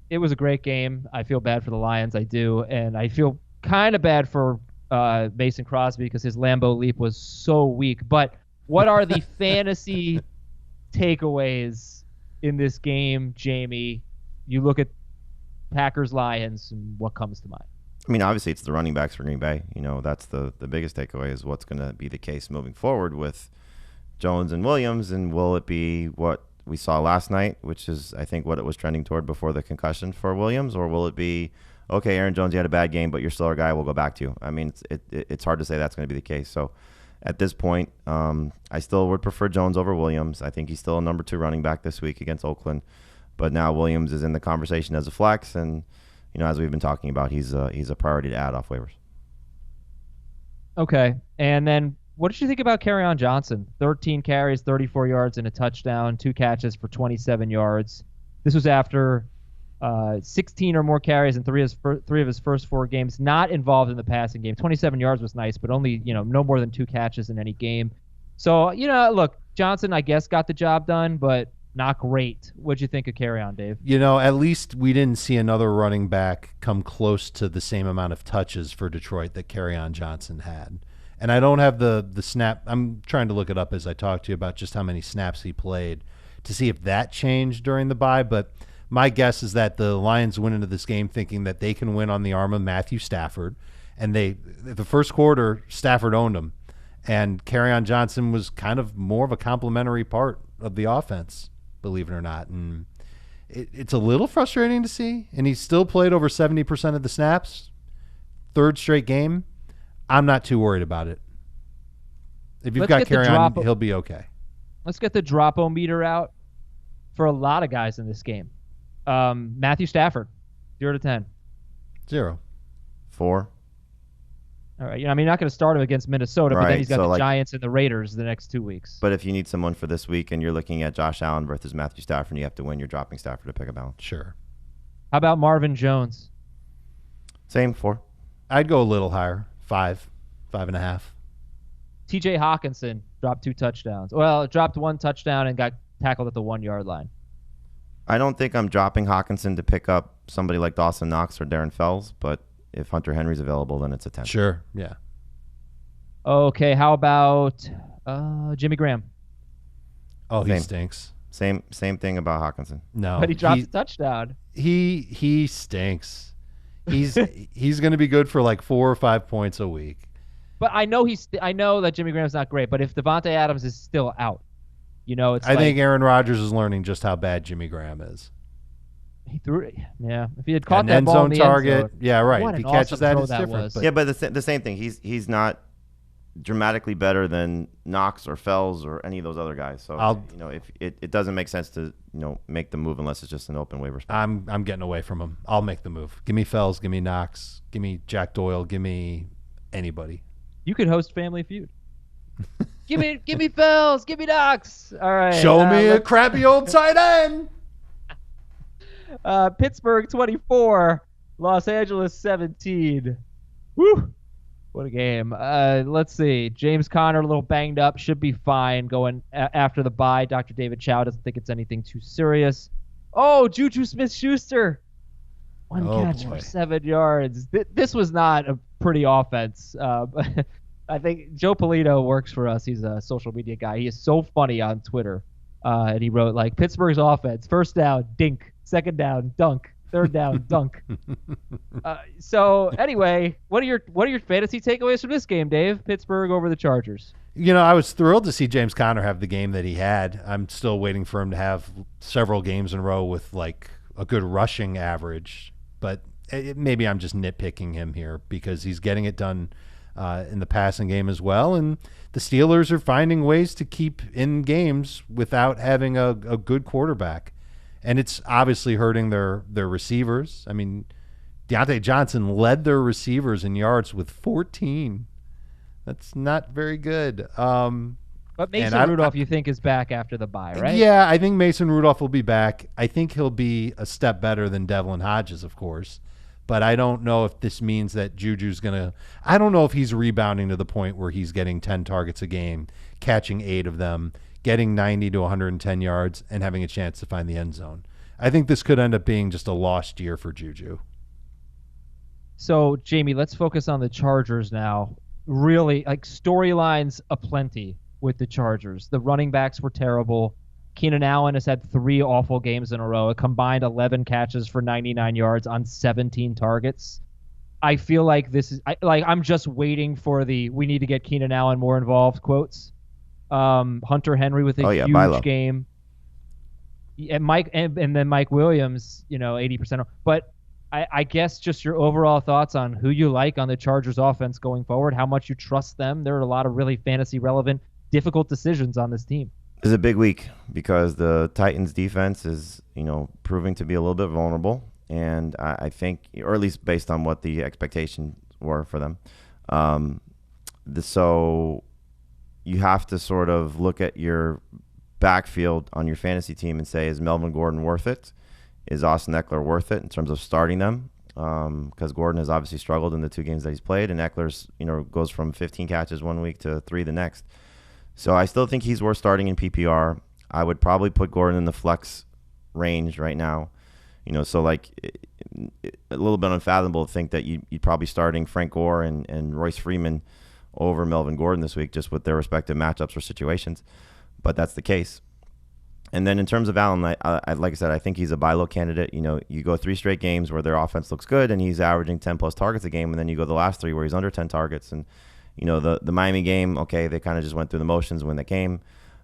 Speaker 1: it was a great game. I feel bad for the Lions. I do. And I feel kind of bad for Mason Crosby because his Lambeau leap was so weak. But what are the fantasy takeaways in this game, Jamie? You look at Packers-Lions, and what comes to mind?
Speaker 3: I mean, obviously, it's the running backs for Green Bay. That's the biggest takeaway is what's going to be the case moving forward with Jones and Williams, and will it be what we saw last night, which is, I think, what it was trending toward before the concussion for Williams, or will it be, okay, Aaron Jones, you had a bad game, but you're still our guy, we'll go back to you? I mean, it's hard to say that's going to be the case. So at this point, I still would prefer Jones over Williams. I think he's still a number 2 running back this week against Oakland, but now Williams is in the conversation as a flex, and as we've been talking about, he's a priority to add off waivers.
Speaker 1: Okay, and then what did you think about Kerryon Johnson? 13 carries, 34 yards, and a touchdown, 2 catches for 27 yards. This was after 16 or more carries in 3 of his first 4 games, not involved in the passing game. 27 yards was nice, but only no more than 2 catches in any game. So, look, Johnson, I guess, got the job done, but not great. What'd you think of Kerryon, Dave?
Speaker 2: At least we didn't see another running back come close to the same amount of touches for Detroit that Kerryon Johnson had. And I don't have the snap. I'm trying to look it up as I talk to you about just how many snaps he played to see if that changed during the bye. But my guess is that the Lions went into this game thinking that they can win on the arm of Matthew Stafford. And the first quarter, Stafford owned him. And Kerryon Johnson was kind of more of a complementary part of the offense, believe it or not. And it's a little frustrating to see. And he still played over 70% of the snaps. 3rd straight game. I'm not too worried about it. If you've got Kerryon, he'll be okay.
Speaker 1: Let's get the drop-o-meter out. for a lot of guys in this game. Matthew Stafford, 0 to 10.
Speaker 2: 0.
Speaker 3: 4.
Speaker 1: All right. You're not going to start him against Minnesota, but then
Speaker 3: Right,
Speaker 1: he's got
Speaker 3: so
Speaker 1: the
Speaker 3: like-
Speaker 1: Giants and the Raiders the next 2 weeks.
Speaker 3: But if you need someone for this week and you're looking at Josh Allen versus Matthew Stafford and you have to win, you're dropping Stafford to pick a balance.
Speaker 2: Sure.
Speaker 1: How about Marvin Jones?
Speaker 3: Same, 4.
Speaker 2: I'd go a little higher. 5, 5.5.
Speaker 1: TJ Hawkinson dropped 2 touchdowns. Well, dropped 1 touchdown and got tackled at the 1-yard line.
Speaker 3: I don't think I'm dropping Hawkinson to pick up somebody like Dawson Knox or Darren Fells, but if Hunter Henry's available, then it's a 10.
Speaker 2: Sure. Yeah.
Speaker 1: Okay. How about Jimmy Graham?
Speaker 2: Oh, he
Speaker 3: Same.
Speaker 2: stinks.
Speaker 3: Same thing about Hawkinson.
Speaker 2: No.
Speaker 1: But he dropped a touchdown.
Speaker 2: He stinks. He's going to be good for like 4 or 5 points a week.
Speaker 1: But I know I know that Jimmy Graham's not great. But if Devontae Adams is still out, it's.
Speaker 2: I think Aaron Rodgers is learning just how bad Jimmy Graham is.
Speaker 1: He threw it. Yeah, if he had caught
Speaker 2: An
Speaker 1: that
Speaker 2: end
Speaker 1: ball
Speaker 2: zone
Speaker 1: in the
Speaker 2: target.
Speaker 1: end zone,
Speaker 2: Yeah, right.
Speaker 1: what
Speaker 2: If he
Speaker 1: an
Speaker 2: catches
Speaker 1: awesome
Speaker 2: that,
Speaker 1: throw
Speaker 2: it's
Speaker 1: that
Speaker 2: different.
Speaker 1: was.
Speaker 2: But
Speaker 3: Yeah, but the same thing. He's not dramatically better than Knox or Fells or any of those other guys. So if it doesn't make sense to make the move unless it's just an open waiver spot.
Speaker 2: I'm getting away from him. I'll make the move. Give me Fells. Give me Knox. Give me Jack Doyle. Give me anybody.
Speaker 1: You could host Family Feud. give me Fells. Give me Knox. All right.
Speaker 2: Show me a crappy old tight end.
Speaker 1: Pittsburgh 24, Los Angeles 17. Woo! What a game. Let's see. James Conner, a little banged up, should be fine going after the bye. Dr. David Chow doesn't think it's anything too serious. Oh, Juju Smith-Schuster. One catch for 7 yards. This was not a pretty offense. But I think Joe Polito works for us. He's a social media guy. He is so funny on Twitter. And he wrote, Pittsburgh's offense, first down, dink. Second down, dunk. Third down, dunk. So anyway, what are your fantasy takeaways from this game, Dave? Pittsburgh over the Chargers.
Speaker 2: I was thrilled to see James Conner have the game that he had. I'm still waiting for him to have several games in a row with a good rushing average. But maybe I'm just nitpicking him here because he's getting it done in the passing game as well. And the Steelers are finding ways to keep in games without having a good quarterback. And it's obviously hurting their receivers. I mean, Deontay Johnson led their receivers in yards with 14. That's not very good.
Speaker 1: But Mason Rudolph, you think, is back after the bye, right?
Speaker 2: Yeah, I think Mason Rudolph will be back. I think he'll be a step better than Devlin Hodges, of course. But I don't know if this means that Juju's going to – I don't know if he's rebounding to the point where he's getting 10 targets a game, catching 8 of them, getting 90 to 110 yards, and having a chance to find the end zone. I think this could end up being just a lost year for Juju.
Speaker 1: So, Jamie, let's focus on the Chargers now. Really, storylines aplenty with the Chargers. The running backs were terrible. Keenan Allen has had 3 awful games in a row. A combined 11 catches for 99 yards on 17 targets. I feel like this is I'm just waiting for the "we need to get Keenan Allen more involved" quotes. Hunter Henry with a huge game. And and then Mike Williams, 80%. But I guess just your overall thoughts on who you like on the Chargers offense going forward, how much you trust them. There are a lot of really fantasy relevant, difficult decisions on this team.
Speaker 3: It's a big week because the Titans defense is, proving to be a little bit vulnerable. And I think, or at least based on what the expectations were for them. So you have to sort of look at your backfield on your fantasy team and say, is Melvin Gordon worth it? Is Austin Eckler worth it in terms of starting them? Because Gordon has obviously struggled in the 2 games that he's played, and Eckler's, goes from 15 catches one week to 3 the next. So I still think he's worth starting in PPR. I would probably put Gordon in the flex range right now. So a little bit unfathomable to think that you'd probably starting Frank Gore and Royce Freeman over Melvin Gordon this week, just with their respective matchups or situations. But that's the case. And then in terms of Allen, like I said, I think he's a buy low candidate. You go 3 straight games where their offense looks good and he's averaging 10 plus targets a game, and then you go the last 3 where he's under 10 targets. And the Miami game, okay, they kind of just went through the motions when they came.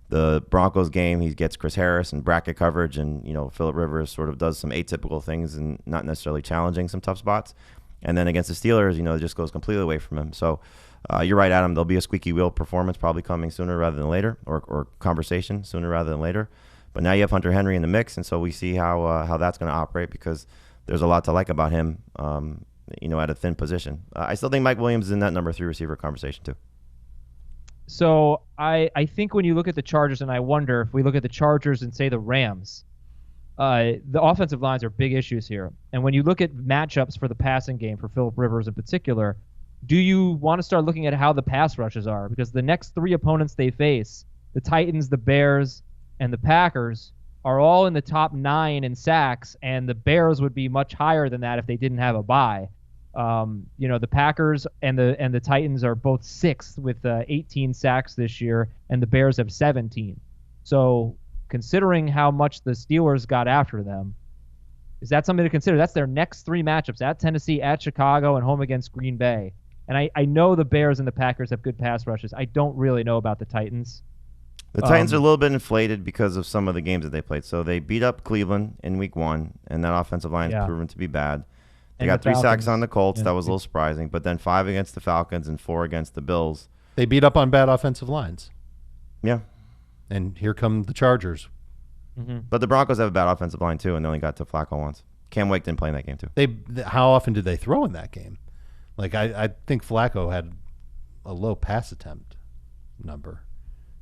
Speaker 3: The Broncos game, he gets Chris Harris and bracket coverage, and Phillip Rivers sort of does some atypical things and not necessarily challenging some tough spots. And then against the Steelers, it just goes completely away from him. So you're right, Adam. There'll be a squeaky wheel performance probably coming sooner rather than later, or conversation sooner rather than later. But now you have Hunter Henry in the mix, and so we see how that's going to operate because there's a lot to like about him, at a thin position. I still think Mike Williams is in that number 3 receiver conversation too.
Speaker 1: So I think when you look at the Chargers, and I wonder if we look at the Chargers and say the Rams, the offensive lines are big issues here. And when you look at matchups for the passing game for Phillip Rivers in particular, do you want to start looking at how the pass rushes are? Because the next 3 opponents they face, the Titans, the Bears, and the Packers, are all in the top 9 in sacks, and the Bears would be much higher than that if they didn't have a bye. The Packers and the Titans are both 6th with 18 sacks this year, and the Bears have 17. So considering how much the Steelers got after them, is that something to consider? That's their next 3 matchups: at Tennessee, at Chicago, and home against Green Bay. And I know the Bears and the Packers have good pass rushes. I don't really know about the Titans.
Speaker 3: The Titans are a little bit inflated because of some of the games that they played. So they beat up Cleveland in week 1, and that offensive line has proven to be bad. They got 3 sacks on the Colts. That was a little surprising. But then 5 against the Falcons and 4 against the Bills.
Speaker 2: They beat up on bad offensive lines.
Speaker 3: Yeah.
Speaker 2: And here come the Chargers.
Speaker 1: Mm-hmm.
Speaker 3: But the Broncos have a bad offensive line, too, and they only got to Flacco once. Cam Wake didn't play in that game, too.
Speaker 2: How often did they throw in that game? Like, I think Flacco had a low pass attempt number.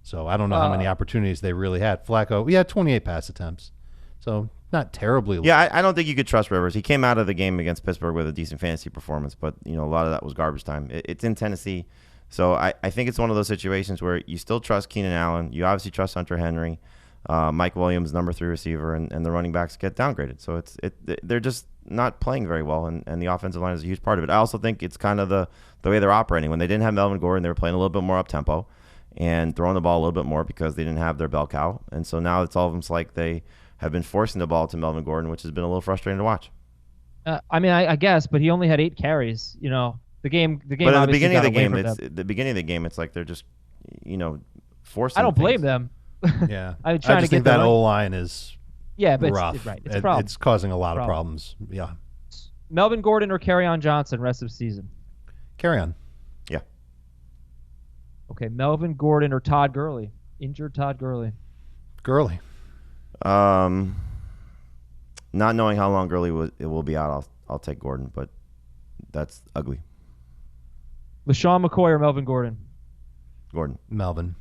Speaker 2: So I don't know how many opportunities they really had. Flacco, 28 pass attempts. So not terribly low.
Speaker 3: Yeah, I don't think you could trust Rivers. He came out of the game against Pittsburgh with a decent fantasy performance, but a lot of that was garbage time. It's in Tennessee. So I think it's one of those situations where you still trust Keenan Allen. You obviously trust Hunter Henry. Mike Williams, number 3 receiver, and the running backs get downgraded. So they're just not playing very well, and the offensive line is a huge part of it. I also think it's kind of the way they're operating. When they didn't have Melvin Gordon, they were playing a little bit more up-tempo and throwing the ball a little bit more because they didn't have their bell cow. And so now it's almost like they have been forcing the ball to Melvin Gordon, which has been a little frustrating to watch.
Speaker 1: I guess, but he only had 8 carries. The game. But
Speaker 3: at the beginning of the game, it's like they're just, forcing.
Speaker 1: I don't blame
Speaker 3: things.
Speaker 1: them.
Speaker 2: Yeah,
Speaker 1: I'm
Speaker 2: I
Speaker 1: trying
Speaker 2: just
Speaker 1: to
Speaker 2: think
Speaker 1: get
Speaker 2: that O-line is
Speaker 1: but
Speaker 2: rough.
Speaker 1: It's right. It's a problem.
Speaker 2: It's causing a lot of problems. Yeah.
Speaker 1: Melvin Gordon or Kerryon Johnson rest of season?
Speaker 2: Kerryon.
Speaker 3: Yeah.
Speaker 1: Okay, Melvin Gordon or Todd Gurley? Injured Todd Gurley.
Speaker 2: Gurley.
Speaker 3: Not knowing how long Gurley will be out, I'll take Gordon, but that's ugly.
Speaker 1: LaShawn McCoy or Melvin Gordon?
Speaker 3: Gordon.
Speaker 2: Melvin.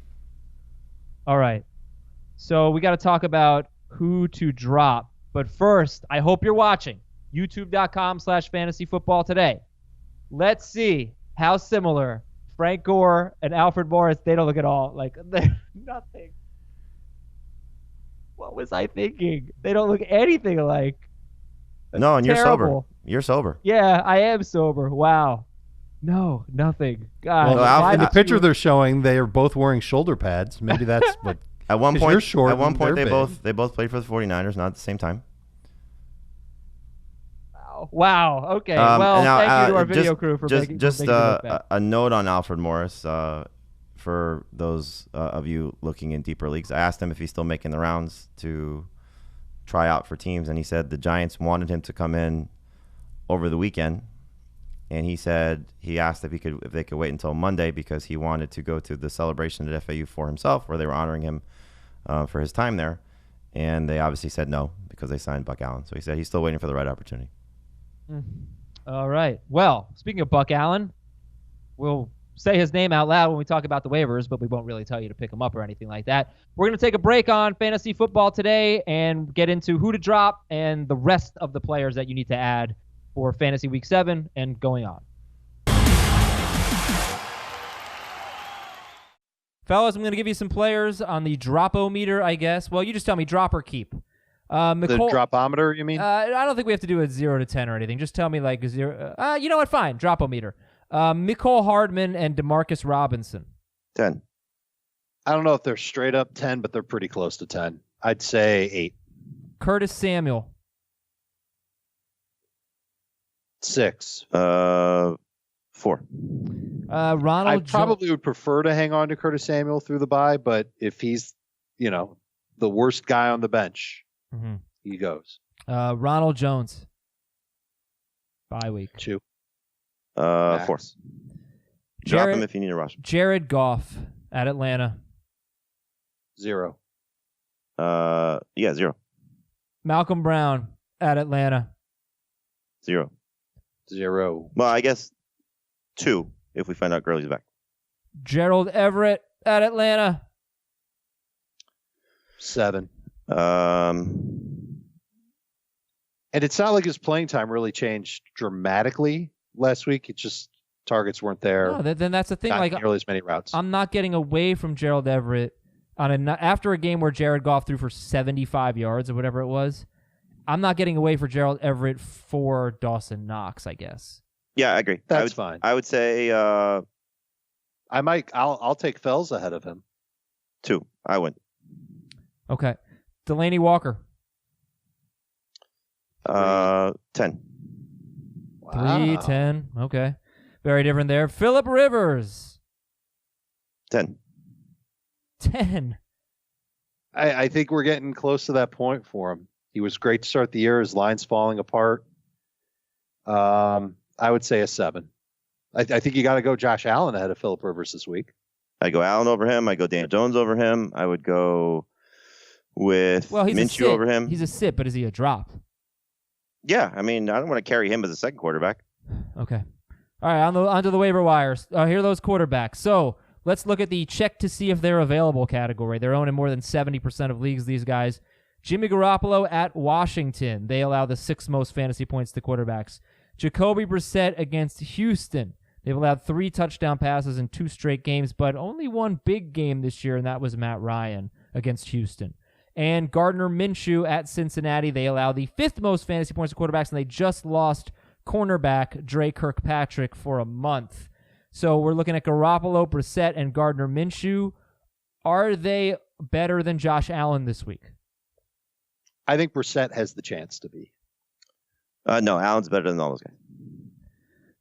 Speaker 1: All right. So we got to talk about who to drop. But first, I hope you're watching youtube.com/fantasyfootball today. Let's see how similar Frank Gore and Alfred Morris, they don't look at all like they're nothing. What was I thinking? They don't look anything alike. That's
Speaker 3: no, and
Speaker 1: terrible.
Speaker 3: You're sober.
Speaker 1: Yeah, I am sober. Wow. No, nothing. God.
Speaker 2: Well, in the picture they're showing, they are both wearing shoulder pads. Maybe that's what.
Speaker 3: At one point,
Speaker 2: you're short
Speaker 3: they both played for the 49ers, not at the same time.
Speaker 1: Wow. Okay. Well, thank you to our video crew for making
Speaker 3: a note on Alfred Morris. For those of you looking in deeper leagues, I asked him if he's still making the rounds to try out for teams, and he said the Giants wanted him to come in over the weekend. And he said he asked if they could wait until Monday because he wanted to go to the celebration at FAU for himself, where they were honoring him for his time there. And they obviously said no because they signed Buck Allen. So he said he's still waiting for the right opportunity.
Speaker 1: All right. Well, speaking of Buck Allen, we'll say his name out loud when we talk about the waivers, but we won't really tell you to pick him up or anything like that. We're going to take a break on fantasy football today and get into who to drop and the rest of the players that you need to add for Fantasy Week 7 and going on. Fellas, I'm going to give you some players on the drop-o-meter, I guess. Well, you just tell me drop or keep.
Speaker 4: The dropometer, you mean?
Speaker 1: I don't think we have to do a 0 to 10 or anything. Just tell me like 0. You know what? Fine. Drop-o-meter. Mecole Hardman and Demarcus Robinson.
Speaker 3: 10.
Speaker 4: I don't know if they're straight up 10, but they're pretty close to 10. I'd say 8.
Speaker 1: Curtis Samuel.
Speaker 4: 6.
Speaker 3: 4.
Speaker 1: Ronald.
Speaker 4: I probably would prefer to hang on to Curtis Samuel through the bye, but if he's, the worst guy on the bench, he goes.
Speaker 1: Ronald Jones. Bye week.
Speaker 4: 2.
Speaker 3: 4. Drop him if you need a rush.
Speaker 1: Jared Goff at Atlanta.
Speaker 4: 0.
Speaker 3: Yeah, 0.
Speaker 1: Malcolm Brown at Atlanta.
Speaker 3: 0.
Speaker 4: 0.
Speaker 3: Well, I guess 2 if we find out Gurley's back.
Speaker 1: Gerald Everett at Atlanta.
Speaker 4: 7. And it's not like his playing time really changed dramatically last week. It just targets weren't there.
Speaker 1: No, then that's the thing.
Speaker 4: Not
Speaker 1: Like
Speaker 4: nearly as many routes.
Speaker 1: I'm not getting away from Gerald Everett after a game where Jared Goff threw for 75 yards or whatever it was. I'm not getting away for Gerald Everett for Dawson Knox, I guess.
Speaker 3: Yeah, I agree.
Speaker 4: That's fine.
Speaker 3: I would say
Speaker 4: I'll take Fells ahead of him.
Speaker 3: 2. I win.
Speaker 1: Okay. Delaney Walker.
Speaker 3: 10.
Speaker 1: 3, 10. Okay. Very different there. Phillip Rivers.
Speaker 3: 10.
Speaker 1: 10.
Speaker 4: I think we're getting close to that point for him. He was great to start the year. His line's falling apart. I would say a 7. I think you got to go Josh Allen ahead of Phillip Rivers this week.
Speaker 3: I go Allen over him. I go Daniel Jones over him. I would go with Minshew over him.
Speaker 1: He's a sit, but is he a drop?
Speaker 3: Yeah, I mean, I don't want to carry him as a second quarterback.
Speaker 1: Okay. All right, onto the waiver wires. Here are those quarterbacks. So let's look at the check to see if they're available category. They're owned in more than 70% of leagues, these guys. Jimmy Garoppolo at Washington. They allow the 6th most fantasy points to quarterbacks. Jacoby Brissett against Houston. They've allowed 3 touchdown passes in 2 straight games, but only one big game this year, and that was Matt Ryan against Houston. And Gardner Minshew at Cincinnati. They allow the 5th most fantasy points to quarterbacks, and they just lost cornerback Dre Kirkpatrick for a month. So we're looking at Garoppolo, Brissett, and Gardner Minshew. Are they better than Josh Allen this week?
Speaker 4: I think Brissett has the chance to be.
Speaker 3: No, Allen's better than all those guys.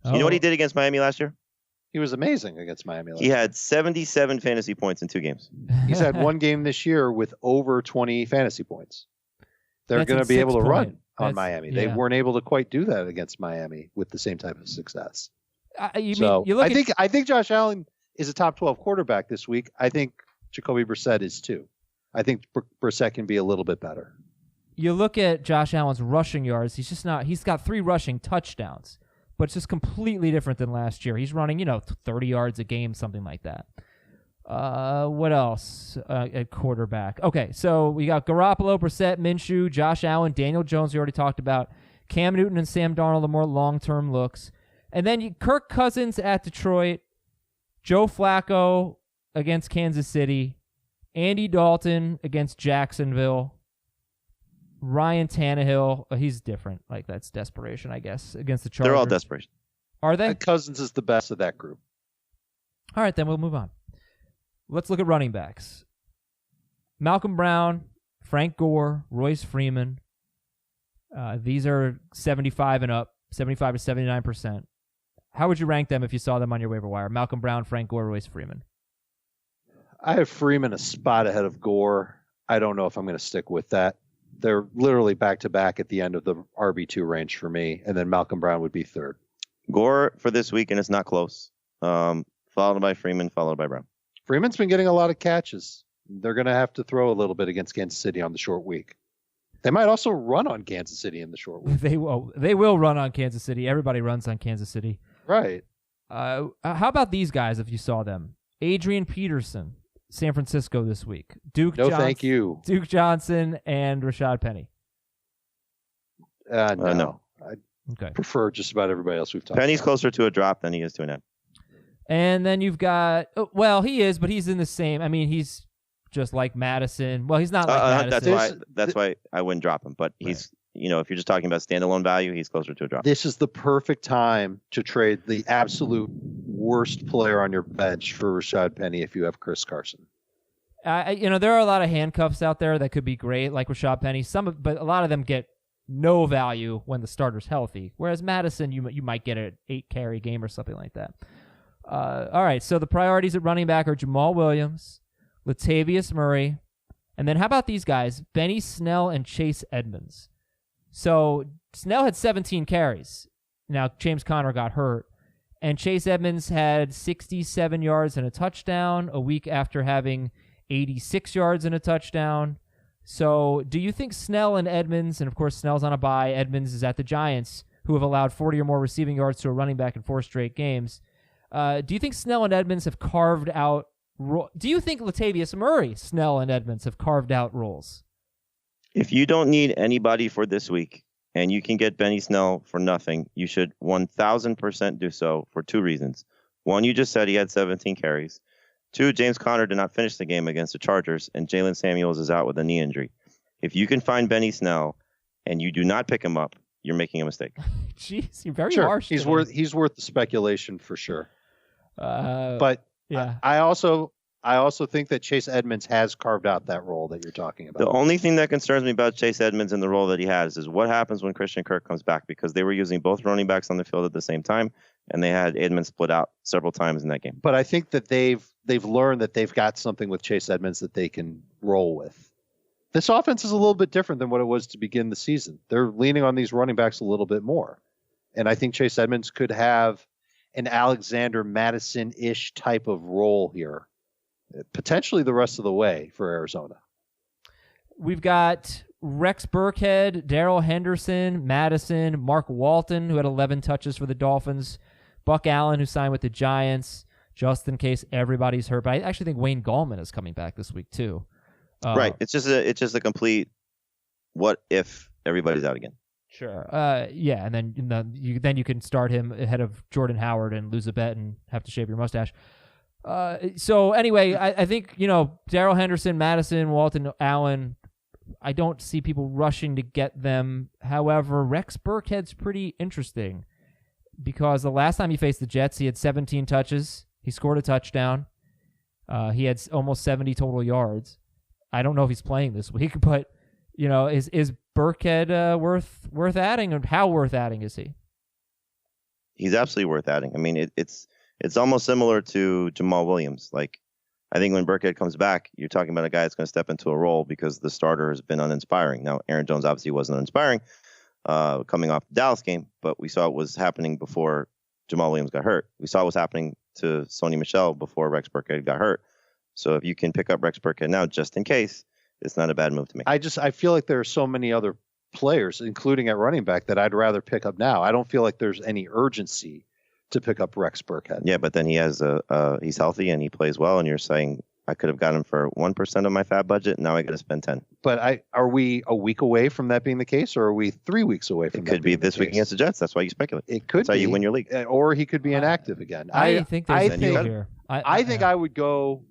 Speaker 3: You know what he did against Miami last year?
Speaker 4: He was amazing against Miami last
Speaker 3: year.
Speaker 4: year.
Speaker 3: He had 77 fantasy points in 2 games.
Speaker 4: He's had one game this year with over 20 fantasy points. They're going to be able to run on Miami. They weren't able to quite do that against Miami with the same type of success. I think Josh Allen is a top 12 quarterback this week. I think Jacoby Brissett is too. I think Brissett can be a little bit better.
Speaker 1: You look at Josh Allen's rushing yards. He's just not. He's got 3 rushing touchdowns, but it's just completely different than last year. He's running, 30 yards a game, something like that. What else at quarterback? Okay, so we got Garoppolo, Brissett, Minshew, Josh Allen, Daniel Jones. We already talked about. Cam Newton and Sam Darnold are more long-term looks, and then Kirk Cousins at Detroit, Joe Flacco against Kansas City, Andy Dalton against Jacksonville. Ryan Tannehill, he's different. Like, that's desperation, I guess, against the Chargers.
Speaker 3: They're all desperation.
Speaker 1: Are they?
Speaker 4: Cousins is the best of that group.
Speaker 1: All right, then we'll move on. Let's look at running backs. Malcolm Brown, Frank Gore, Royce Freeman. These are 75 and up, 75 to 79%. How would you rank them if you saw them on your waiver wire? Malcolm Brown, Frank Gore, Royce Freeman.
Speaker 4: I have Freeman a spot ahead of Gore. I don't know if I'm going to stick with that. They're literally back-to-back at the end of the RB2 range for me, and then Malcolm Brown would be 3rd.
Speaker 3: Gore for this week, and it's not close. Followed by Freeman, followed by Brown.
Speaker 4: Freeman's been getting a lot of catches. They're going to have to throw a little bit against Kansas City on the short week. They might also run on Kansas City in the short week.
Speaker 1: They will run on Kansas City. Everybody runs on Kansas City.
Speaker 4: Right.
Speaker 1: How about these guys if you saw them? Adrian Peterson, San Francisco this week.
Speaker 4: Thank you.
Speaker 1: Duke Johnson and Rashad Penny.
Speaker 4: No.
Speaker 1: I
Speaker 4: prefer just about everybody else we've talked
Speaker 3: Penny's
Speaker 4: about.
Speaker 3: closer to a drop than he is to an end.
Speaker 1: And then you've got, he is, but he's in the same. I mean, he's just like Madison. Well, he's not like Madison.
Speaker 3: That's why I wouldn't drop him. But he's, if you're just talking about standalone value, he's closer to a drop.
Speaker 4: This is the perfect time to trade the absolute worst player on your bench for Rashad Penny if you have Chris Carson.
Speaker 1: There are a lot of handcuffs out there that could be great, like Rashad Penny. But a lot of them get no value when the starter's healthy. Whereas Madison, you might get an 8-carry game or something like that. All right, so the priorities at running back are Jamaal Williams, Latavius Murray, and then how about these guys, Benny Snell and Chase Edmonds. So Snell had 17 carries. Now, James Conner got hurt. And Chase Edmonds had 67 yards and a touchdown a week after having 86 yards and a touchdown.
Speaker 5: So do you think Snell and Edmonds, and of course Snell's on a bye, Edmonds is at the Giants, who have allowed 40 or more receiving yards to a running back in 4 straight games. Do you think Snell and Edmonds have carved out do you think Latavius Murray, Snell, and Edmonds have carved out roles?
Speaker 3: If you don't need anybody for this week and you can get Benny Snell for nothing, you should 1,000% do so for 2 reasons. 1, you just said he had 17 carries. 2, James Conner did not finish the game against the Chargers, and Jalen Samuels is out with a knee injury. If you can find Benny Snell and you do not pick him up, you're making a mistake.
Speaker 5: Jeez, you're very harsh.
Speaker 4: He's worth the speculation for sure. But
Speaker 5: yeah,
Speaker 4: I also think that Chase Edmonds has carved out that role that you're talking about.
Speaker 3: The only thing that concerns me about Chase Edmonds and the role that he has is what happens when Christian Kirk comes back, because they were using both running backs on the field at the same time, and they had Edmonds split out several times in that game.
Speaker 4: But I think that they've learned that they've got something with Chase Edmonds that they can roll with. This offense is a little bit different than what it was to begin the season. They're leaning on these running backs a little bit more. And I think Chase Edmonds could have an Alexander Madison-ish type of role here, potentially the rest of the way for Arizona.
Speaker 5: We've got Rex Burkhead, Darrell Henderson, Madison, Mark Walton, who had 11 touches for the Dolphins, Buck Allen, who signed with the Giants, just in case everybody's hurt. But I actually think Wayne Gallman is coming back this week too.
Speaker 3: Right. It's just a complete what if everybody's out again.
Speaker 5: Sure. Yeah, and then you can start him ahead of Jordan Howard and lose a bet and have to shave your mustache. So anyway, I think, Darrell Henderson, Madison, Walton, Allen, I don't see people rushing to get them. However, Rex Burkhead's pretty interesting because the last time he faced the Jets, he had 17 touches. He scored a touchdown. He had almost 70 total yards. I don't know if he's playing this week, but is Burkhead worth adding, and how worth adding is he?
Speaker 3: He's absolutely worth adding. I mean, it's almost similar to Jamaal Williams. Like, I think when Burkhead comes back, you're talking about a guy that's going to step into a role because the starter has been uninspiring. Now, Aaron Jones obviously wasn't uninspiring coming off the Dallas game, but we saw it was happening before Jamaal Williams got hurt. We saw it was happening to Sony Michel before Rex Burkhead got hurt. So if you can pick up Rex Burkhead now, just in case, it's not a bad move to make.
Speaker 4: I feel like there are so many other players, including at running back, that I'd rather pick up now. I don't feel like there's any urgency to pick up Rex Burkhead.
Speaker 3: Yeah, but then he has he's healthy and he plays well, and you're saying I could have got him for 1% of my FAAB budget. Now I got to spend 10.
Speaker 4: But are we a week away from that being the case, or are we 3 weeks away from that?
Speaker 3: It could be this week against the Jets. That's why you speculate.
Speaker 4: It could.
Speaker 3: That's how you win your league.
Speaker 4: Or he could be inactive again.
Speaker 5: I think
Speaker 4: I would go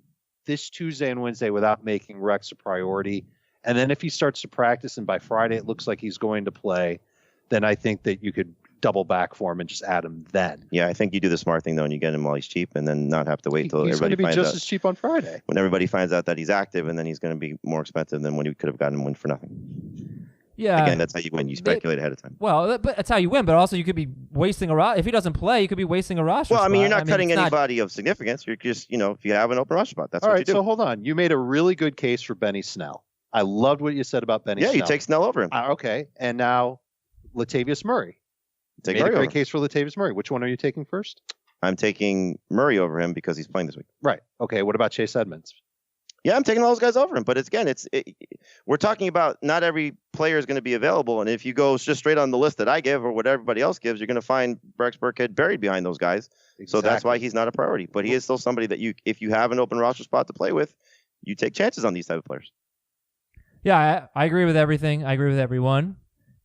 Speaker 4: this Tuesday and Wednesday without making Rex a priority. And then if he starts to practice and by Friday it looks like he's going to play, then I think that you could double back for him and just add him then.
Speaker 3: Yeah, I think you do the smart thing, though, and you get him while he's cheap and then not have to wait till everybody finds out.
Speaker 4: He's going to be just as cheap on Friday.
Speaker 3: When everybody finds out that he's active, and then he's going to be more expensive than when you could have gotten him for nothing.
Speaker 5: Yeah.
Speaker 3: Again, that's how you win. You speculate ahead of time.
Speaker 5: Well, but that's how you win, but also you could be wasting if he doesn't play, you could be wasting a roster spot.
Speaker 3: Well, you're not cutting anybody of significance. You're just, if you have an open roster spot, that's what you do.
Speaker 4: All right, so hold on. You made a really good case for Benny Snell. I loved what you said about Benny Snell.
Speaker 3: Yeah, you take Snell over him.
Speaker 4: Okay, and now Latavius Murray.
Speaker 3: Take
Speaker 4: made a great case for Latavius Murray. Which one are you taking first?
Speaker 3: I'm taking Murray over him because he's playing this week.
Speaker 4: Right. Okay, what about Chase Edmonds?
Speaker 3: Yeah, I'm taking all those guys over him. But we're talking about not every player is going to be available. And if you go just straight on the list that I give or what everybody else gives, you're going to find Rex Burkhead buried behind those guys. Exactly. So that's why he's not a priority. But he is still somebody that if you have an open roster spot to play with, you take chances on these type of players.
Speaker 5: Yeah, I agree with everything. I agree with everyone.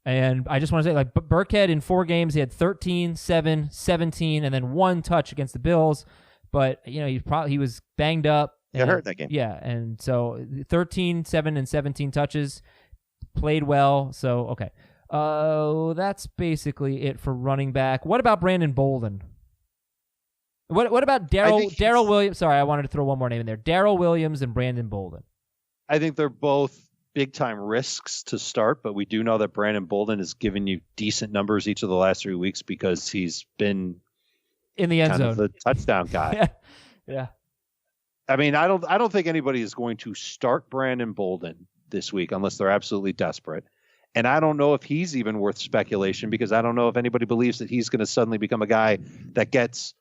Speaker 5: And I just want to say, Burkhead in 4 games, he had 13, 7, 17, and then 1 touch against the Bills. But, he was banged up.
Speaker 3: He got hurt that game.
Speaker 5: Yeah, and so 13, 7, and 17 touches, played well. So, okay. That's basically it for running back. What about Brandon Bolden? What about Darrell Williams? Sorry, I wanted to throw one more name in there. Darrell Williams and Brandon Bolden.
Speaker 4: I think they're both big-time risks to start, but we do know that Brandon Bolden has given you decent numbers each of the last 3 weeks because he's been
Speaker 5: in the end zone,
Speaker 4: the touchdown guy.
Speaker 5: Yeah.
Speaker 4: I don't think anybody is going to start Brandon Bolden this week unless they're absolutely desperate. And I don't know if he's even worth speculation because I don't know if anybody believes that he's going to suddenly become a guy that gets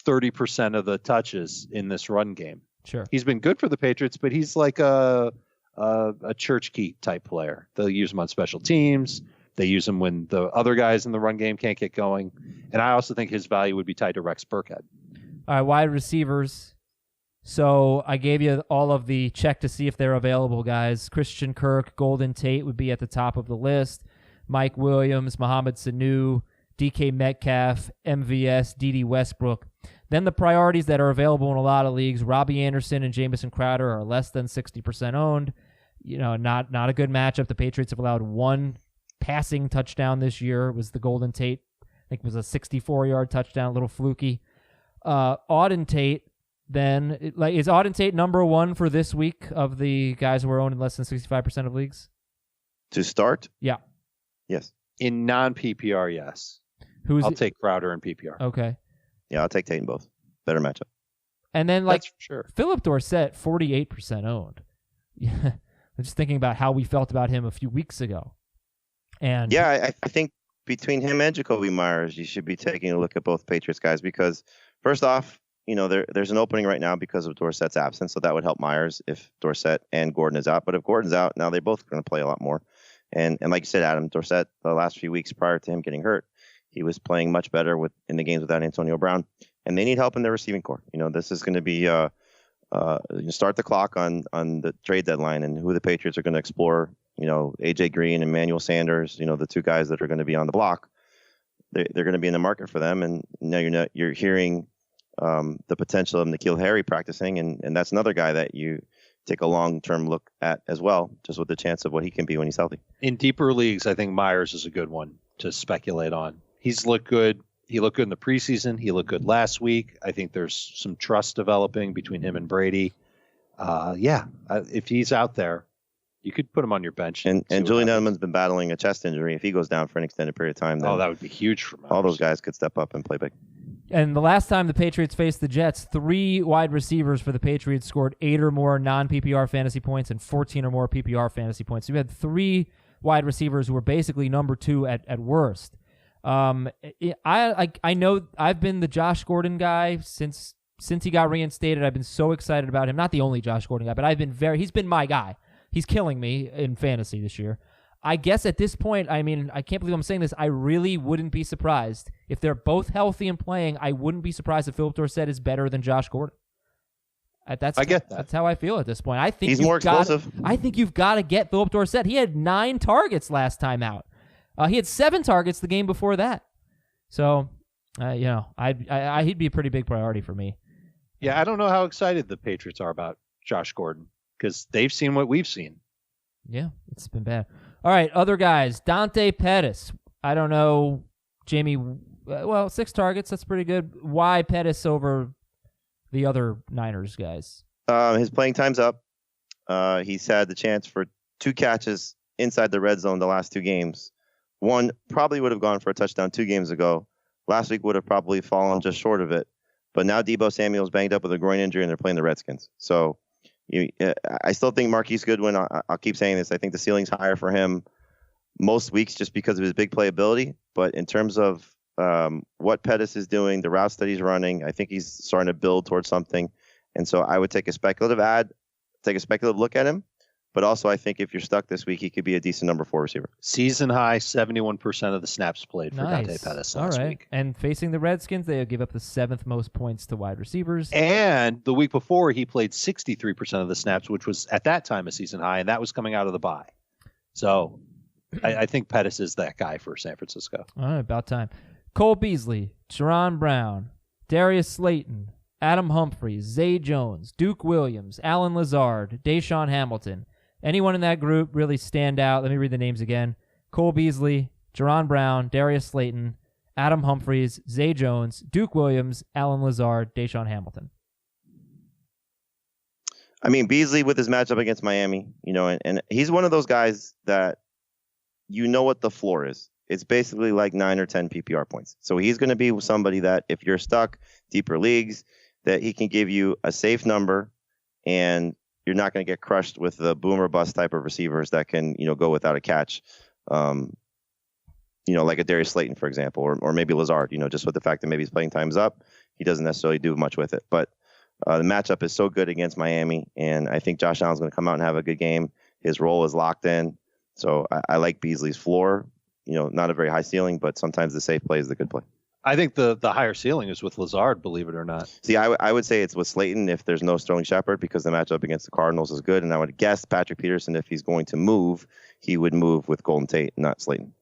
Speaker 4: 30% of the touches in this run game.
Speaker 5: Sure.
Speaker 4: He's been good for the Patriots, but he's like a a Church Keat type player. They'll use him on special teams. They use him when the other guys in the run game can't get going. And I also think his value would be tied to Rex Burkhead.
Speaker 5: All right, wide receivers. So I gave you all of the check to see if they're available, guys. Christian Kirk, Auden Tate would be at the top of the list. Mike Williams, Mohamed Sanu, DK Metcalf, MVS, D.D. Westbrook. Then the priorities that are available in a lot of leagues, Robbie Anderson and Jamison Crowder are less than 60% owned. Not a good matchup. The Patriots have allowed one passing touchdown this year. It was the Auden Tate. I think it was a 64-yard touchdown, a little fluky. Auden Tate, then, is Auden Tate number one for this week of the guys who are owned in less than 65% of leagues?
Speaker 3: To start?
Speaker 5: Yeah.
Speaker 3: Yes.
Speaker 4: In non-PPR, yes. I'll take Crowder in PPR.
Speaker 5: Okay.
Speaker 3: Yeah, I'll take Tate in both. Better matchup.
Speaker 5: And then,
Speaker 4: that's for sure.
Speaker 5: Phillip Dorsett, 48% owned. I'm just thinking about how we felt about him a few weeks ago. And
Speaker 3: yeah, I think between him and Jacoby Myers, you should be taking a look at both Patriots guys because, first off, there's an opening right now because of Dorsett's absence, so that would help Myers if Dorsett and Gordon is out. But if Gordon's out, now they're both going to play a lot more. And like you said, Adam, Dorsett, the last few weeks prior to him getting hurt, he was playing much better in the games without Antonio Brown. And they need help in their receiving core. This is going to be start the clock on the trade deadline and who the Patriots are going to explore. AJ Green and Emmanuel Sanders, the two guys that are going to be on the block. They're going to be in the market for them. And now you're hearing the potential of N'Keal Harry practicing. And that's another guy that you take a long-term look at as well, just with the chance of what he can be when he's healthy.
Speaker 4: In deeper leagues, I think Myers is a good one to speculate on. He's looked good. He looked good in the preseason. He looked good last week. I think there's some trust developing between him and Brady. If he's out there, you could put him on your bench.
Speaker 3: And Julian Edelman's been battling a chest injury. If he goes down for an extended period of time, then
Speaker 4: that would be huge for Myers.
Speaker 3: All those guys could step up and play big.
Speaker 5: And the last time the Patriots faced the Jets, 3 wide receivers for the Patriots scored 8 or more non-PPR fantasy points and 14 or more PPR fantasy points. So you had 3 wide receivers who were basically number 2 at worst. I know I've been the Josh Gordon guy since he got reinstated. I've been so excited about him. Not the only Josh Gordon guy, but he's been my guy. He's killing me in fantasy this year. I guess at this point, I can't believe I'm saying this. I really wouldn't be surprised if they're both healthy and playing. I wouldn't be surprised if Phillip Dorsett is better than Josh Gordon.
Speaker 4: I get that.
Speaker 5: That's how I feel at this point. I think
Speaker 3: he's more explosive.
Speaker 5: I think you've got to get Phillip Dorsett. He had 9 targets last time out. He had 7 targets the game before that. So, he'd be a pretty big priority for me.
Speaker 4: Yeah, I don't know how excited the Patriots are about Josh Gordon because they've seen what we've seen.
Speaker 5: Yeah, it's been bad. All right, other guys. Dante Pettis. I don't know, Jamie. 6 targets. That's pretty good. Why Pettis over the other Niners guys?
Speaker 3: His playing time's up. He's had the chance for 2 catches inside the red zone the last 2 games. One probably would have gone for a touchdown 2 games ago. Last week would have probably fallen just short of it. But now Deebo Samuel's banged up with a groin injury and they're playing the Redskins. So I still think Marquise Goodwin, I'll keep saying this, I think the ceiling's higher for him most weeks just because of his big playability. But in terms of what Pettis is doing, the routes that he's running, I think he's starting to build towards something. And so I would take a speculative look at him. But also, I think if you're stuck this week, he could be a decent number 4 receiver.
Speaker 4: Season high, 71% of the snaps played for Dante Pettis last week.
Speaker 5: And facing the Redskins, they give up the 7th most points to wide receivers.
Speaker 4: And the week before, he played 63% of the snaps, which was at that time a season high, and that was coming out of the bye. So I think Pettis is that guy for San Francisco.
Speaker 5: All right, about time. Cole Beasley, Jaron Brown, Darius Slayton, Adam Humphries, Zay Jones, Duke Williams, Alan Lazard, Deshaun Hamilton. Anyone in that group really stand out? Let me read the names again. Cole Beasley, Jaron Brown, Darius Slayton, Adam Humphries, Zay Jones, Duke Williams, Alan Lazard, Deshaun Hamilton.
Speaker 3: Beasley with his matchup against Miami, and he's one of those guys that what the floor is. It's basically like 9 or 10 PPR points. So he's going to be somebody that if you're stuck deeper leagues, that he can give you a safe number and you're not going to get crushed with the boom or bust type of receivers that can, go without a catch. Like a Darius Slayton, for example, or maybe Lazard, just with the fact that maybe his playing time's up, he doesn't necessarily do much with it. But the matchup is so good against Miami, and I think Josh Allen's going to come out and have a good game. His role is locked in. So I like Beasley's floor. Not a very high ceiling, but sometimes the safe play is the good play.
Speaker 4: I think the higher ceiling is with Lazard, believe it or not.
Speaker 3: See, I would say it's with Slayton if there's no Sterling Shepard, because the matchup against the Cardinals is good. And I would guess Patrick Peterson, if he's going to move, he would move with Golden Tate, not Slayton.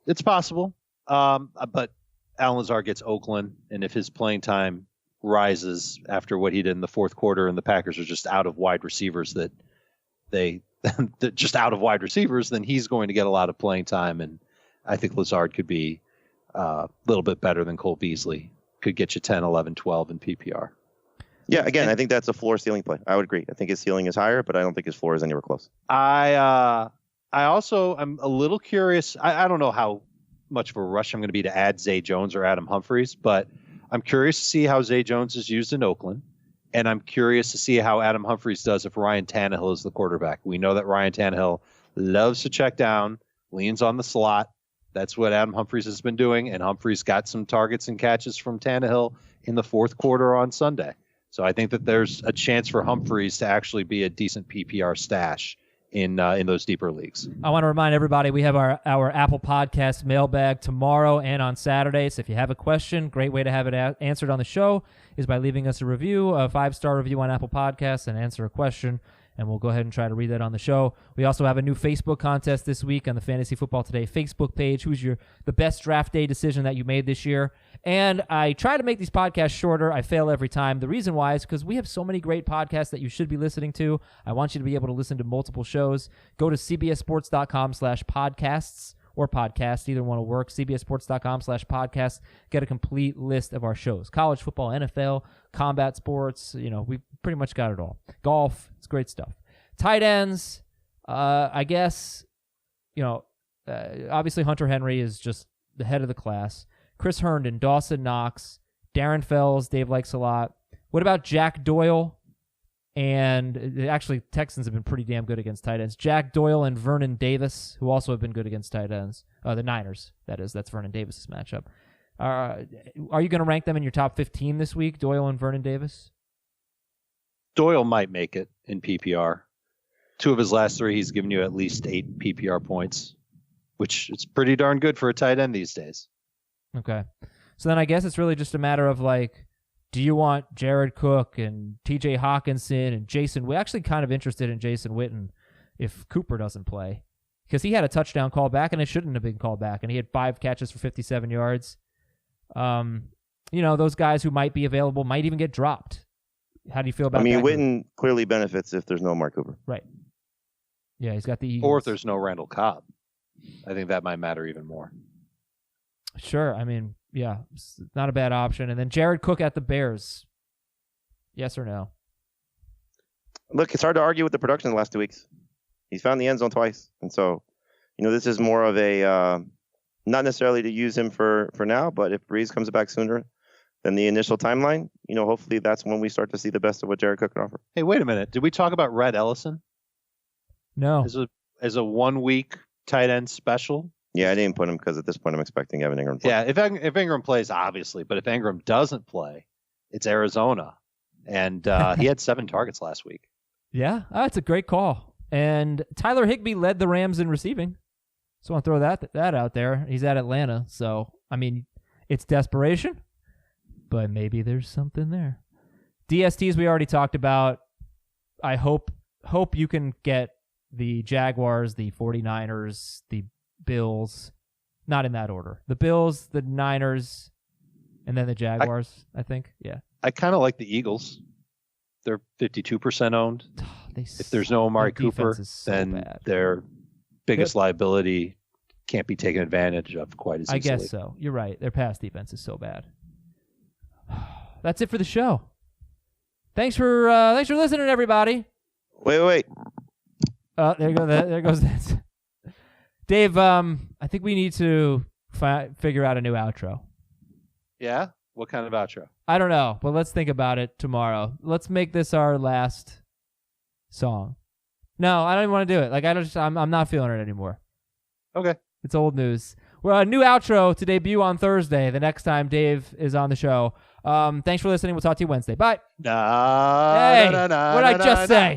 Speaker 4: It's possible. But Allen Lazard gets Oakland, and if his playing time rises after what he did in the fourth quarter and the Packers are just out of wide receivers then he's going to get a lot of playing time. And I think Lazard could be a little bit better than Cole Beasley. Could get you 10, 11, 12 in PPR.
Speaker 3: Yeah, again, I think that's a floor ceiling play. I would agree. I think his ceiling is higher, but I don't think his floor is anywhere close.
Speaker 4: I also am a little curious. I don't know how much of a rush I'm going to be to add Zay Jones or Adam Humphries, but I'm curious to see how Zay Jones is used in Oakland, and I'm curious to see how Adam Humphries does if Ryan Tannehill is the quarterback. We know that Ryan Tannehill loves to check down, leans on the slot. That's what Adam Humphries has been doing, and Humphries got some targets and catches from Tannehill in the fourth quarter on Sunday. So I think that there's a chance for Humphries to actually be a decent PPR stash in those deeper leagues.
Speaker 5: I want to remind everybody we have our Apple Podcast mailbag tomorrow and on Saturday. So if you have a question, great way to have it answered on the show is by leaving us a 5-star review on Apple Podcasts, and answer a question, and we'll go ahead and try to read that on the show. We also have a new Facebook contest this week on the Fantasy Football Today Facebook page. Who's the best draft day decision that you made this year? And I try to make these podcasts shorter. I fail every time. The reason why is because we have so many great podcasts that you should be listening to. I want you to be able to listen to multiple shows. Go to cbssports.com/podcasts or podcast. Either one will work. cbssports.com/podcasts. Get a complete list of our shows. College football, NFL, combat sports. We pretty much got it all. Golf. It's great stuff. Tight ends. I guess, obviously Hunter Henry is just the head of the class. Chris Herndon, Dawson Knox, Darren Fells, Dave likes a lot. What about Jack Doyle? And actually, Texans have been pretty damn good against tight ends. Jack Doyle and Vernon Davis, who also have been good against tight ends. The Niners, that is. That's Vernon Davis' matchup. Are you going to rank them in your top 15 this week, Doyle and Vernon Davis?
Speaker 4: Doyle might make it in PPR. 2 of his last 3, he's given you at least 8 PPR points, which is pretty darn good for a tight end these days.
Speaker 5: Okay. So then I guess it's really just a matter of do you want Jared Cook and TJ Hawkinson and Jason? We're actually kind of interested in Jason Witten if Cooper doesn't play, because he had a touchdown call back and it shouldn't have been called back, and he had 5 catches for 57 yards. Those guys who might be available might even get dropped. How do you feel about that?
Speaker 3: Witten clearly benefits if there's no Mark Cooper.
Speaker 5: Right. Yeah, he's got the Eagles.
Speaker 4: Or if there's no Randall Cobb. I think that might matter even more.
Speaker 5: Sure. Yeah, it's not a bad option. And then Jared Cook at the Bears. Yes or no?
Speaker 3: Look, it's hard to argue with the production in the last 2 weeks. He's found the end zone twice. And so, this is more of a, not necessarily to use him for now, but if Breeze comes back sooner than the initial timeline, hopefully that's when we start to see the best of what Jared Cook can offer.
Speaker 4: Hey, wait a minute. Did we talk about Red Ellison?
Speaker 5: No.
Speaker 4: As a 1 week tight end special?
Speaker 3: Yeah, I didn't put him because at this point I'm expecting Evan Ingram to play.
Speaker 4: Yeah, if Ingram plays, obviously, but if Ingram doesn't play, it's Arizona. And he had 7 targets last week.
Speaker 5: Yeah, that's a great call. And Tyler Higbee led the Rams in receiving. So I want to throw that out there. He's at Atlanta, so, it's desperation, but maybe there's something there. DSTs we already talked about. I hope you can get the Jaguars, the 49ers, the Bills, not in that order. The Bills, the Niners, and then the Jaguars, I think. Yeah.
Speaker 4: I kind of like the Eagles. They're 52% owned. If there's no Amari Cooper, then their biggest liability can't be taken advantage of quite as easily.
Speaker 5: I guess so. You're right. Their pass defense is so bad. That's it for the show. Thanks for listening, everybody.
Speaker 3: Wait.
Speaker 5: Oh, there goes that. Dave, I think we need to figure out a new outro.
Speaker 4: Yeah? What kind of outro?
Speaker 5: I don't know, but let's think about it tomorrow. Let's make this our last song. No, I don't even want to do it. I'm not feeling it anymore.
Speaker 4: Okay.
Speaker 5: It's old news. Well, a new outro to debut on Thursday, the next time Dave is on the show. Thanks for listening. We'll talk to you Wednesday. Bye.
Speaker 4: What
Speaker 5: did I just say?